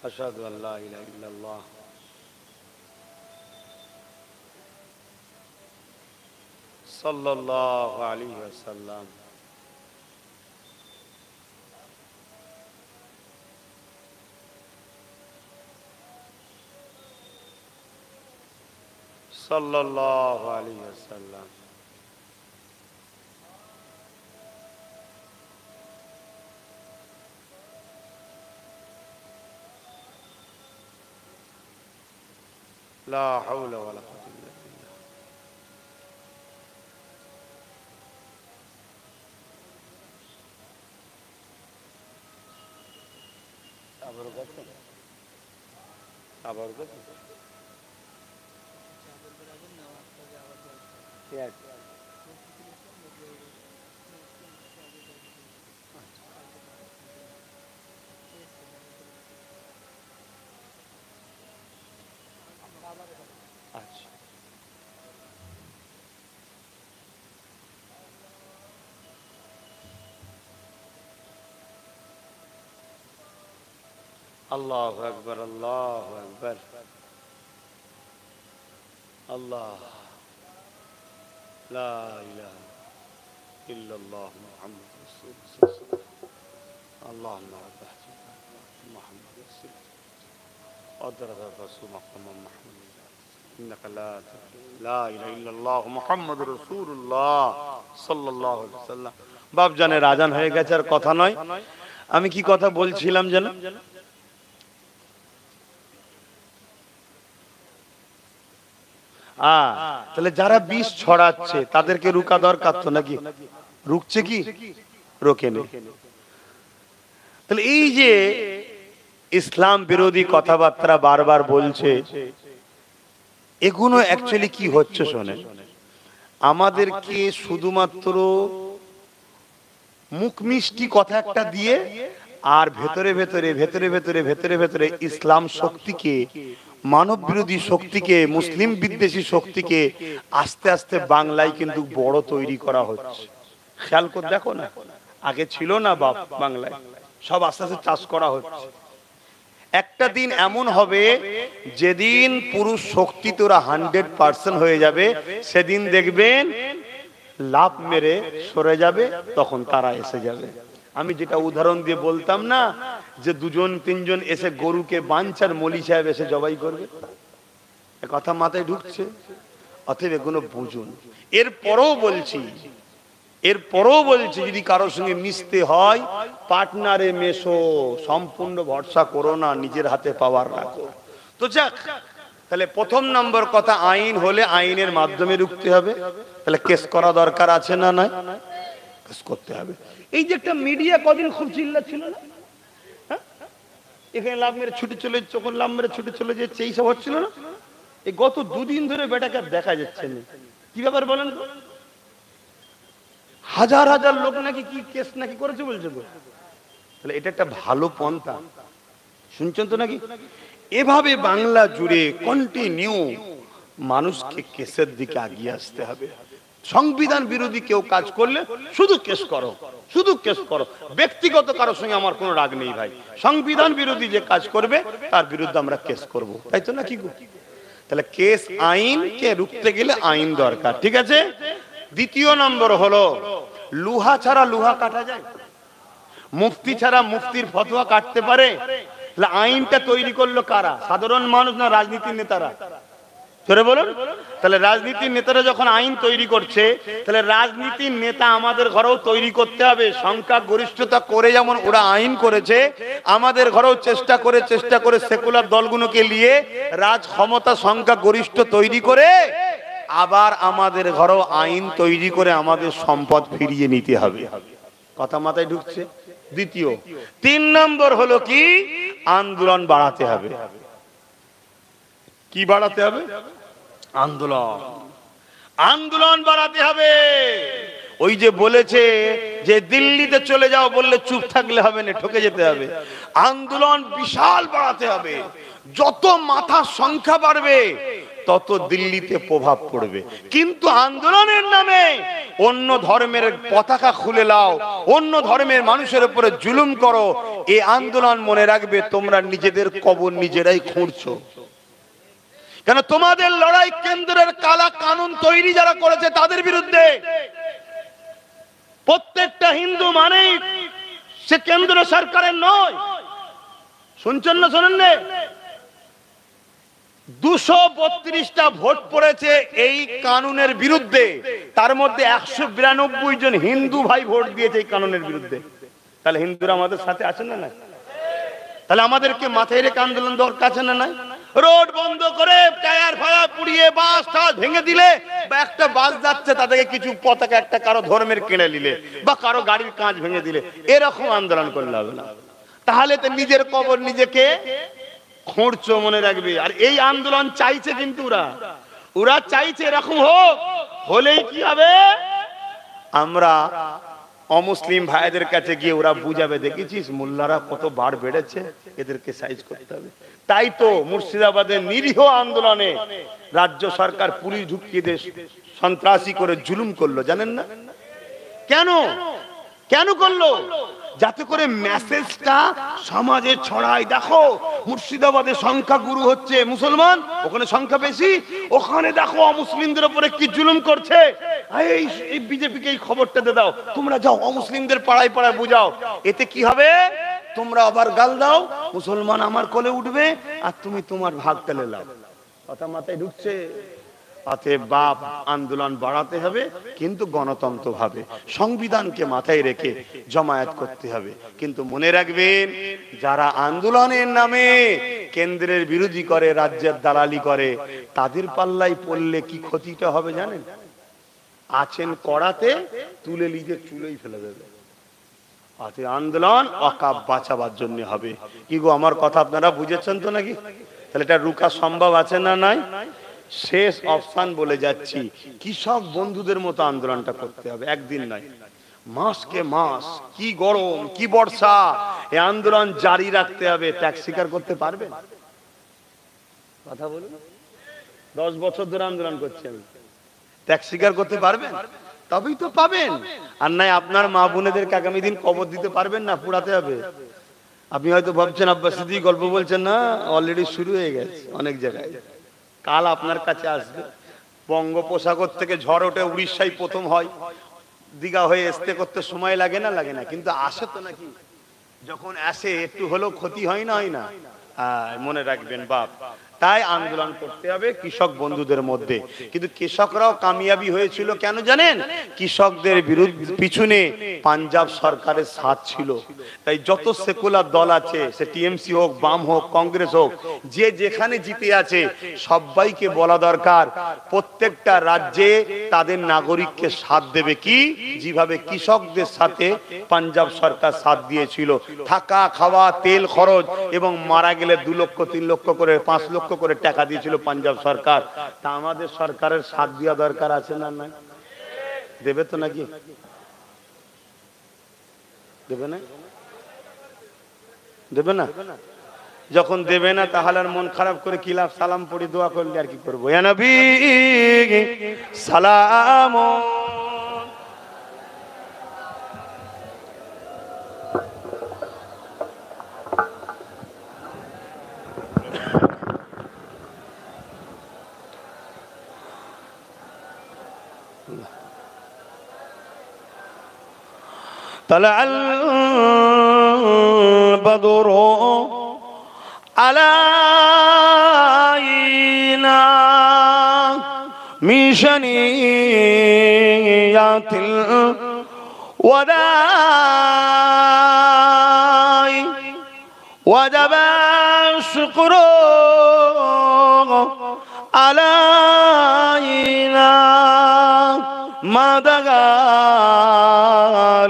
আশহাদু আল্লা ইলাহা ইল্লাল্লাহ সাল্লাল্লাহু আলাইহি ওয়াসাল্লাম। সাল্লাল্লাহু আলাইহি ওয়াসাল্লাম। লা হাওলা ওয়ালা কুওয়াতা ইল্লা বিল্লাহ। আবার কথা, আবার কথা। ঠিক আছে। আচ্ছা, আল্লাহু আকবার, আল্লাহু আকবার। আল্লাহ, লা ইলাহা ইল্লাল্লাহ মুহাম্মাদুর রাসূলুল্লাহ। আল্লাহুম্মা রাব্বাহ মুহাম্মাদ রাসূলুল্লাহ আদরাদা রাসূল মুহাম্মদ মুহাম্মদ ইন্নাকা লা ইলাহা ইল্লাল্লাহ মুহাম্মাদুর রাসূলুল্লাহ সাল্লাল্লাহু আলাইহি ওয়াসাল্লাম। বাপ জানের আজান হয়ে গেছে, আর কথা নয়। আমি কি কথা বলছিলাম যেন? তাহলে যারা বিষ ছড়াচ্ছে তাদেরকে রুকা দরকার তো, নাকি? রুকছে কি? রোকে নেই। তাহলে এই যে ইসলাম বিরোধী কথাবার্তা বারবার বলছে, এগুলো অ্যাকচুয়ালি কি হচ্ছে শোনেন। আমাদেরকে শুধুমাত্র মুখ মিষ্টি কথা একটা দিয়ে, আর ভেতরে ভেতরে ভেতরে ভেতরে ভেতরে ভেতরে ইসলাম শক্তিকে, মানব বিরোধী শক্তিকে, মুসলিম বিদ্বেষী শক্তিকে আস্তে আস্তে বাংলায় কিন্তু বড় তৈরি করা হচ্ছে। খেয়াল করে দেখো না, আগে ছিল না বাপ বাংলায়, সব আস্তে আস্তে চাষ করা হচ্ছে। একটা দিন এমন হবে যেদিন পুরুষ শক্তি তোরা 100% হয়ে যাবে, সেদিন দেখবেন লাভ মেরে সরে যাবে, তখন তারা এসে যাবে। আমি যেটা উদাহরণ দিয়ে বলতাম না, যে 2-3 এসে গরুকে বাঞ্চার মলি সাহেব এসে জবাই করবে, এ কথা মাথায় ঢুকছে? অতএব এগুলো বুঝুন। এরপরও বলছি, এরপরও বলছে যদি কারোর সঙ্গে মিশতে হয় পার্টনারে মেশো, সম্পূর্ণ ভরসা করো না, নিজের হাতে পাওয়ার রাখো। তো যাক, তাহলে প্রথম নম্বর কথা, আইন হলে আইনের মাধ্যমে রুখতে হবে। তাহলে কেস করা দরকার আছে না? নাই, কেস করতে হবে। এই যে একটা মিডিয়া কদিন খুব চিল্লাচ্ছিল না, এখানে লাভ মেরে ছুটে চলে, যখন লাভ মেরে ছুটে চলে যাচ্ছে, এই সব হচ্ছিল না? এই গত দুদিন ধরে বেটাকে দেখা যাচ্ছে না, কি ব্যাপার বলেন তো? হাজার হাজার লোক নাকি কি কেস নাকি করেছে বলছে তো। তাহলে এটা একটা ভালো পন্থা, শুনছেন তো নাকি? এভাবে বাংলা জুড়ে কন্টিনিউ মানুষকে কেসের দিকে এগিয়ে আসতে হবে। সংবিধান বিরোধী কেউ কাজ করলে শুধু কেস করো, শুধু কেস করো। ব্যক্তিগত কারোর সঙ্গে আমার কোনো রাগ নেই ভাই, সংবিধান বিরোধী যে কাজ করবে তার বিরুদ্ধে আমরা কেস করব, তাই তো নাকি? তাহলে কেস, আইনকে রুখতে গেলে আইন দরকার, ঠিক আছে? দ্বিতীয় নম্বর হলো, লুহা ছাড়া লুহা কাটা যায়? মুফতি ছাড়া মুফতির ফতোয়া কাটতে পারে? তাহলে আইনটা তৈরি করলো কারা? সাধারণ মানুষ না রাজনীতির নেতারা? ধরে বলুন। তাহলে রাজনীতির নেতারা যখন আইন তৈরি করছে, তাহলে রাজনীতির নেতা আমাদের ঘরেও তৈরি করতে হবে। সংখ্যা গরিষ্ঠতা করে যেমন ওরা আইন করেছে, আমাদের ঘরেও চেষ্টা করে সেকুলার দলগুলোকে নিয়ে রাজ ক্ষমতা সংখ্যা গরিষ্ঠ তৈরি করে আবার আমাদের ঘরেও আইন তৈরি করে আমাদের সম্পদ ফিরিয়ে নিতে হবে। কথা মাথায় ঢুকছে? দ্বিতীয়। তিন নম্বর হলো কি, আন্দোলন বাড়াতে হবে। কি বাড়াতে হবে? আন্দোলন, আন্দোলন বাড়াতে হবে। ওই যে বলেছে যে দিল্লিতে চলে যাও, বললে চুপ থাকলে হবে না, ঠকে যেতে হবে। আন্দোলন বিশাল বাড়াতে হবে। যত মাথার সংখ্যা বাড়বে তত দিল্লিতে প্রভাব পড়বে। কিন্তু আন্দোলনের নামে অন্য ধর্মের পতাকা খুলে নাও, অন্য ধর্মের মানুষের উপরে জুলুম করো, এই আন্দোলন মনে রাখবে তোমরা নিজেদের কবর নিজেরাই খুঁড়ছো। কেন? তোমাদের লড়াই কেন্দ্রের কালা কানুন তৈরি যারা করেছে তাদের বিরুদ্ধে। প্রত্যেকটা হিন্দু মানেই সে কেন্দ্র সরকারের নয়। শুনছেন না? শোনেন না? 232টা ভোট পড়েছে এই কানুনের বিরুদ্ধে, তার মধ্যে 192 জন হিন্দু ভাই ভোট দিয়েছে এই কানুনের বিরুদ্ধে। তাহলে হিন্দুরা আমাদের সাথে আছেন না? তাহলে আমাদেরকে মাথায় রেখে আন্দোলন দরকার আছে না? নাই। রোড বন্ধ করে টায়ার ফায়ার পুড়িয়ে বাস টাস ভেঙে দিলে, বা একটা বাস যাচ্ছে তাদেরকে কিছু পতাকা একটা কারো ধর্মের কিনে নিলে, বা কারো গাড়ির কাঁচ ভেঙে দিলে, এরকম আন্দোলন করলে হবে না। তাহলে তো নিজের কবর নিজেকে খুঁড়ছো, মনে রাখবে। আর এই আন্দোলন চাইছে, কিন্তু ওরা চাইছে এরকম হোক। হলেই কি হবে? আমরা অমুসলিম ভাইদের কাছে গিয়ে ওরা বুঝাবে, দেখেছিস মোল্লারা কত বার বেড়েছে, এদেরকে সাইজ করতে হবে। তাই তো মুর্শিদাবাদের নিরীহ আন্দোলনে রাজ্য সরকার পুলিশ ঢুকিয়ে দিয়ে সন্ত্রাসী করে জুলুম করলো, জানেন না? কেন? কেন করলো? যাতে করে মেসেজটা সমাজে ছড়ায়। দেখো মুর্শিদাবাদে সংখ্যা গুরু হচ্ছে মুসলমান, ওখানে সংখ্যা বেশি, ওখানে দেখো অমুসলিমদের উপরে কি জুলুম করছে, এই বিজেপিকে এই খবরটা দিয়ে দাও, তোমরা যাও অমুসলিমদের পাড়ায় পাড়ায় বুঝাও। এতে কি হবে? তোমরা আবার গাল দাও, মুসলমান আমার কোলে উঠবে আর তুমি তোমার ভাগ তেলে লাও। কথা মাথায় ঢুকছে? বাপ আন্দোলন বাড়াতে হবে, কিন্তু গণতন্ত্র ভাবে, সংবিধানকে মাথায় রেখে জমায়েত করতে হবে। কিন্তু মনে রাখবেন, যারা আন্দোলনের নামে কেন্দ্রের বিরোধী করে, রাজ্যের দালালি করে, তাদের পাল্লায় পড়লে কি ক্ষতিটা হবে জানেন? আছেন কড়াতে, তুলে লিজে চুলেই ফেলে দেবে। আন্দোলন অকাপ বাঁচাবার জন্য হবে। কি গো, আমার কথা আপনারা বুঝেছেন তো নাকি? তাহলে এটা রুকা সম্ভব আছে না? নাই। শেষ অপশন বলে যাচ্ছি, কৃষক বন্ধুদের মতো আন্দোলনটা করতে হবে। একদিন নয়, মাসকে মাস, কি গরম কি বর্ষা, এই আন্দোলন জারি রাখতে হবে। ত্যাগ স্বীকার করতে পারবেন? কথা বলুন। 10 বছর ধরে আন্দোলন করছি আমি, ত্যাগ স্বীকার করতে পারবেন? তবেই তো পাবেন। আর নাই আপনার মা বোনেদেরকে আগামী দিন কবর দিতে পারবেন না, পুড়াতে হবে। আপনি হয়তো ভাবছেন আব্বাস সিদ্দিক গল্প বলছেন, না, অলরেডি শুরু হয়ে গেছে অনেক জায়গায়। কাল আপনার কাছে আসবে। বঙ্গোপসাগর থেকে ঝড় ওঠে, উড়িষ্যায় প্রথম হয়, দীঘা হয়ে আসতে করতে সময় লাগে না? লাগে না? কিন্তু আসে তো নাকি? যখন আসে একটু হলেও ক্ষতি হয় না? হয় না? মনে রাখবেন বাপ। তাই আন্দোলন করতে হবে কৃষক বন্ধুদের মধ্যে। কিন্তু কৃষকরাও কামিয়াবি হয়েছিল কেন জানেন? কৃষকদের বিরুদ্ধে পিছনে পাঞ্জাব সরকারের সাথ ছিল। তাই যত সেকুলার দল আছে, সে টিএমসি হোক, বাম হোক, কংগ্রেস হোক, যে যেখানে জিতে আছে সবাইকে বলা দরকার প্রত্যেকটা রাজ্যে তাদের নাগরিককে সাথ দেবে কি যেভাবে কৃষকদের সাথে পাঞ্জাব সরকার সাথ দিয়েছিল। থাকা, খাওয়া, তেল খরচ এবং মারা গেলে 2 লক্ষ 3 লক্ষ করে 5 লক্ষ করে টাকা দিয়েছিল পাঞ্জাব সরকার। তা আমাদের সরকারের সাথ দেওয়া দরকার আছে না? না দেবে তো নাকি? দেবে না? দেবে না? যখন দেবে না তাহলে আর মন খারাপ করে কি লাভ? সালাম পড়ি দোয়া করলে আর কি করবো? ইয়া নবী সালাম। طلع البدر علينا من شنيات الوداع وجب الشكر علينا ما دعا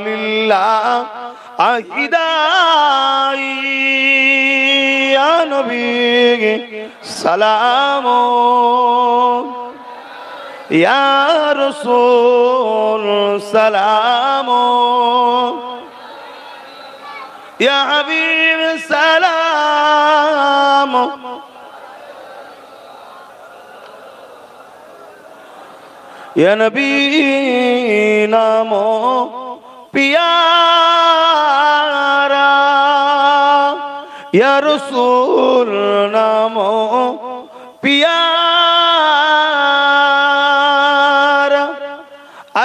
لله عهداي يا نبي سلام يا رسول سلام يا حبيب سلام يا نبي نامو प्यारा या रसूल नामो प्यारा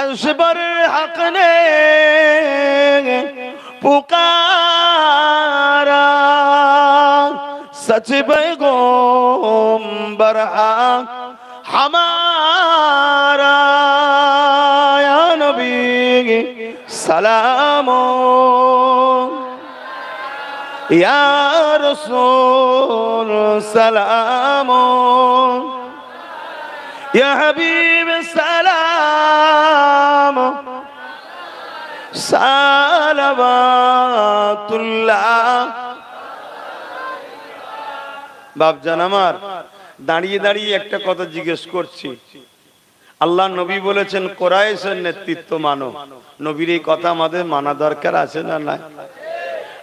अशबर हक ने पुकारा सच पैगंबर हमारा या नबी सलाम या रसूल सलाम या हबीब सलाम सालवातुल्लाह। বাপজান আমার দাঁড়িয়ে দাঁড়িয়ে একটা কথা জিজ্ঞেস করছি। আল্লাহ নবী বলেছেন কুরাইশের নেতৃত্ব মানো। নবীর এই কথা আমাদের মানা দরকার আছে না নাই?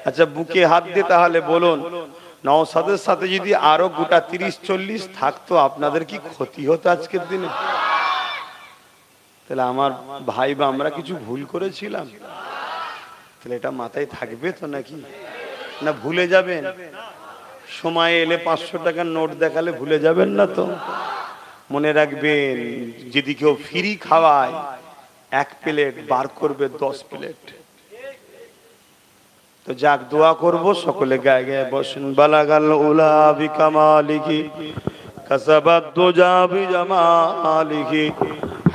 আচ্ছা বুকে হাত দিয়ে তাহলে বলুন, নওশাদের সাথে যদি আরো গোটা 30-40 থাকতো আপনাদের কি ক্ষতি হতো আজকের দিনে? তাহলে আমার ভাই বা আমরা কিছু ভুল করেছিলাম? তাহলে এটা মাথায় থাকবে তো নাকি? না ভুলে যাবেন? সময় এলে 500 টাকার নোট দেখালে ভুলে যাবেন না তো? মনে রাখবেন যদি কেউ ফ্রি খাওয়ায় 1 প্লেট বার করবে 10 প্লেট। তো যাক দোয়া করব সকলে গায়ে গায়ে বসেন। বালাগাল উলা বিকামালিহি কাসাবাত দুজা বিজামালিহি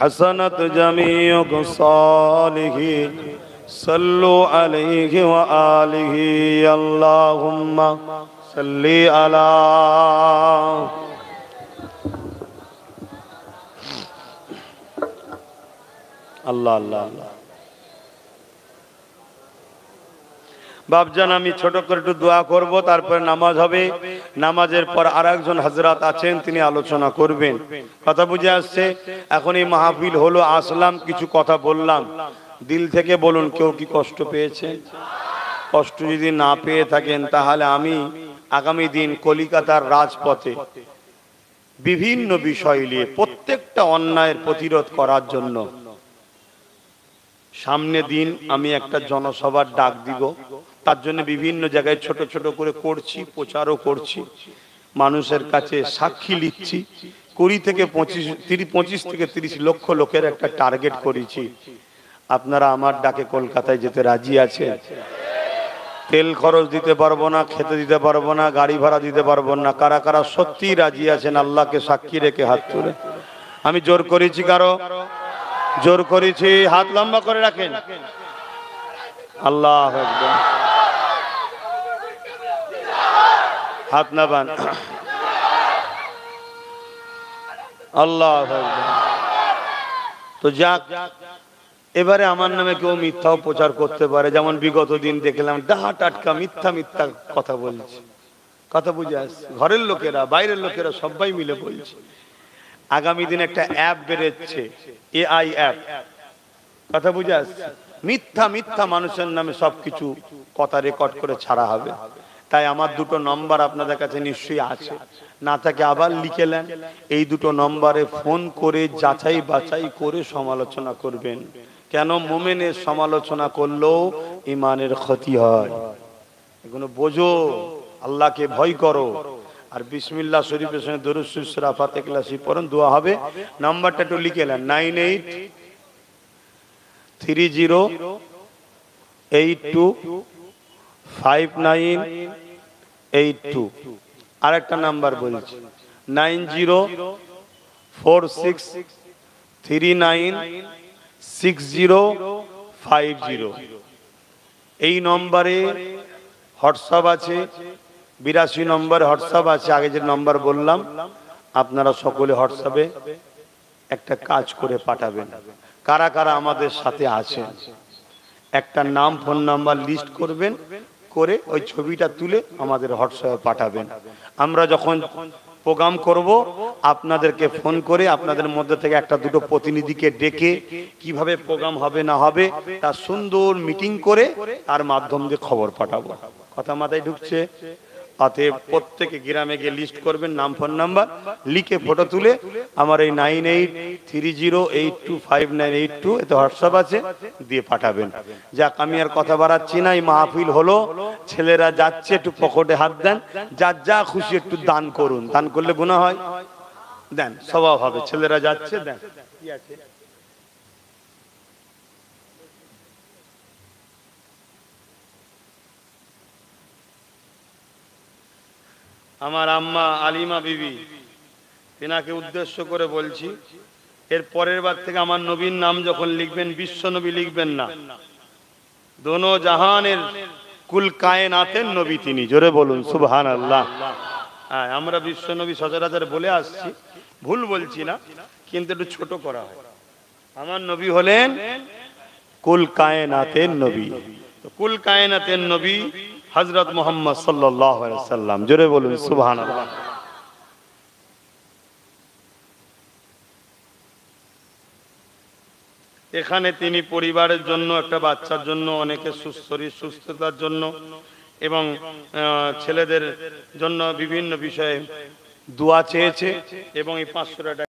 হাসানাত জামিউ সালিহি সাল্লু আলাইহি ওয়া আলিহি আল্লাহুম্মা সাল্লি আলা আল্লাহ আল্লাহ আল্লাহ। বাপজান আমি ছোট করে একটু দোয়া করব, তারপরে নামাজ হবে। নামাজের পর আরেকজন হযরত আছেন, তিনি আলোচনা করবেন। কথা বুঝে আসছে? এখন এই মাহফিল হলো, আসলাম, কিছু কথা বললাম, দিল থেকে বলুন কেউ কি কষ্ট পেয়েছেন? কষ্ট যদি না পেয়ে থাকেন তাহলে আমি আগামী দিন কলিকাতার রাজপথে বিভিন্ন বিষয় নিয়ে প্রত্যেকটা অন্যায়ের প্রতিরোধ করার জন্য সামনে দিন আমি একটা জনসভার ডাক দিব। তার জন্য বিভিন্ন জায়গায় ছোট ছোট করে করছি, প্রচারও করছি, মানুষের কাছে সাক্ষী লিখছি। 25 থেকে 30 লক্ষ লোকের একটা টার্গেট করেছি। আপনারা আমার ডাকে কলকাতায় যেতে রাজি আছেন? তেল খরচ দিতে পারবো না, খেতে দিতে পারবো না, গাড়ি ভাড়া দিতে পারবো না। কারা কারা সত্যি রাজি আছেন আল্লাহকে সাক্ষী রেখে হাত তুলে? আমি জোর করেছি কারো? জোর করেছি? হাত লম্বা করে রাখেন। আল্লাহু আকবার। হাত নাবান। আল্লাহু আকবার। তো যাক, এবারে আমার নামে কেউ মিথ্যাও প্রচার করতে পারে, যেমন বিগত দিন দেখলাম ডাহা টাটকা মিথ্যা মিথ্যা কথা বলছে। কথা বুঝে আসছে? ঘরের লোকেরা বাইরের লোকেরা সবাই মিলে বলছে। আগামী দিন একটা অ্যাপ বেরোচ্ছে, এআই অ্যাপ। কথা বুঝে আসছে? মিথ্যা মিথ্যা মানুষের নামে সবকিছু কথা রেকর্ড করে ছাড়া হবে। তাই আমার দুটো নম্বর আপনাদের কাছে নিশ্চয়ই আছে, না থাকে আবার লিখে নেন। এই দুটো নম্বরে ফোন করে যাচাই বাছাই করে সমালোচনা করবেন। কেন? মোমেনের সমালোচনা করলেও ইমানের ক্ষতি হয়। এগুলো বোঝো, আল্লাহকে ভয় করো। আর বিসমিল্লাহ শরীফের সঙ্গে দরুদ শরীফ সূরা ফাতিহা ইখলাসি পড়ুন, দোয়া হবে। নাম্বারটা একটু লিখে নেন, 9830825982। আর একটা নাম্বার বলছি, 9046396050। এই নম্বরে হোয়াটসঅ্যাপ আছে, 82 নম্বরে হোয়াটসঅ্যাপ আছে। আগে যে নম্বর বললাম, আপনারা সকলে হোয়াটসঅ্যাপে একটা কাজ করে পাঠাবেন। কারা কারা আমাদের সাথে আছেন একটা নাম ফোন নাম্বার লিস্ট করবেন, করে ওই ছবিটা তুলে আমাদের হোয়াটসঅ্যাপে পাঠাবেন। আমরা যখন প্রোগ্রাম করব আপনাদেরকে ফোন করে আপনাদের মধ্যে থেকে একটা দুটো প্রতিনিধিকে ডেকে কিভাবে প্রোগ্রাম হবে না হবে তার সুন্দর মিটিং করে তার মাধ্যম দিয়ে খবর পাঠাবো। কথা মাথায় ঢুকছে? অতএব প্রত্যেকে গ্রামে গিয়ে লিস্ট করবেন, নাম ফোন নাম্বার লিখে ফটো তুলে আমার এই 9830825982 এতে হোয়াটসঅ্যাপ আছে, দিয়ে পাঠাবেন। যাক, আমি আর কথা বাড়াচ্ছি না। এই মাহফিল হলো, ছেলেরা যাচ্ছে, একটু পকেটে হাত দেন, যার যা খুশি একটু দান করুন। দান করলে গুনাহ হয়? দেন, স্বভাব হবে। ছেলেরা যাচ্ছে, দেন। কি আছে? আমার আম্মা আলিমা বিবি, তেনাকে উদ্দেশ্য করে বলছি, এর পরের বার থেকে আমার নবীর নাম যখন লিখবেন বিশ্ব নবী লিখবেন না, দোনো জাহানের কুল কায়নাতের নবী তিনি। জোরে বলুন সুবহানাল্লাহ। হ্যাঁ, আমরা বিশ্ব নবী সচরাচর বলে আসছি, ভুল বলছি না, কিন্তু একটু ছোট করা হয়। আমার নবী হলেন কুল কায়নাতের নবী। তো কুল কায়নাতের নবী হযরত মুহাম্মদ সাল্লাল্লাহু আলাইহি ওয়াসাল্লাম। জোরে বলুন সুবহানাল্লাহ। এখানে তিনি পরিবারের জন্য, একটা বাচ্চার জন্য, অনেকে শরীর সুস্থতার জন্য এবং ছেলেদের জন্য বিভিন্ন বিষয়ে দোয়া চেয়েছে এবং এই 500 টাকা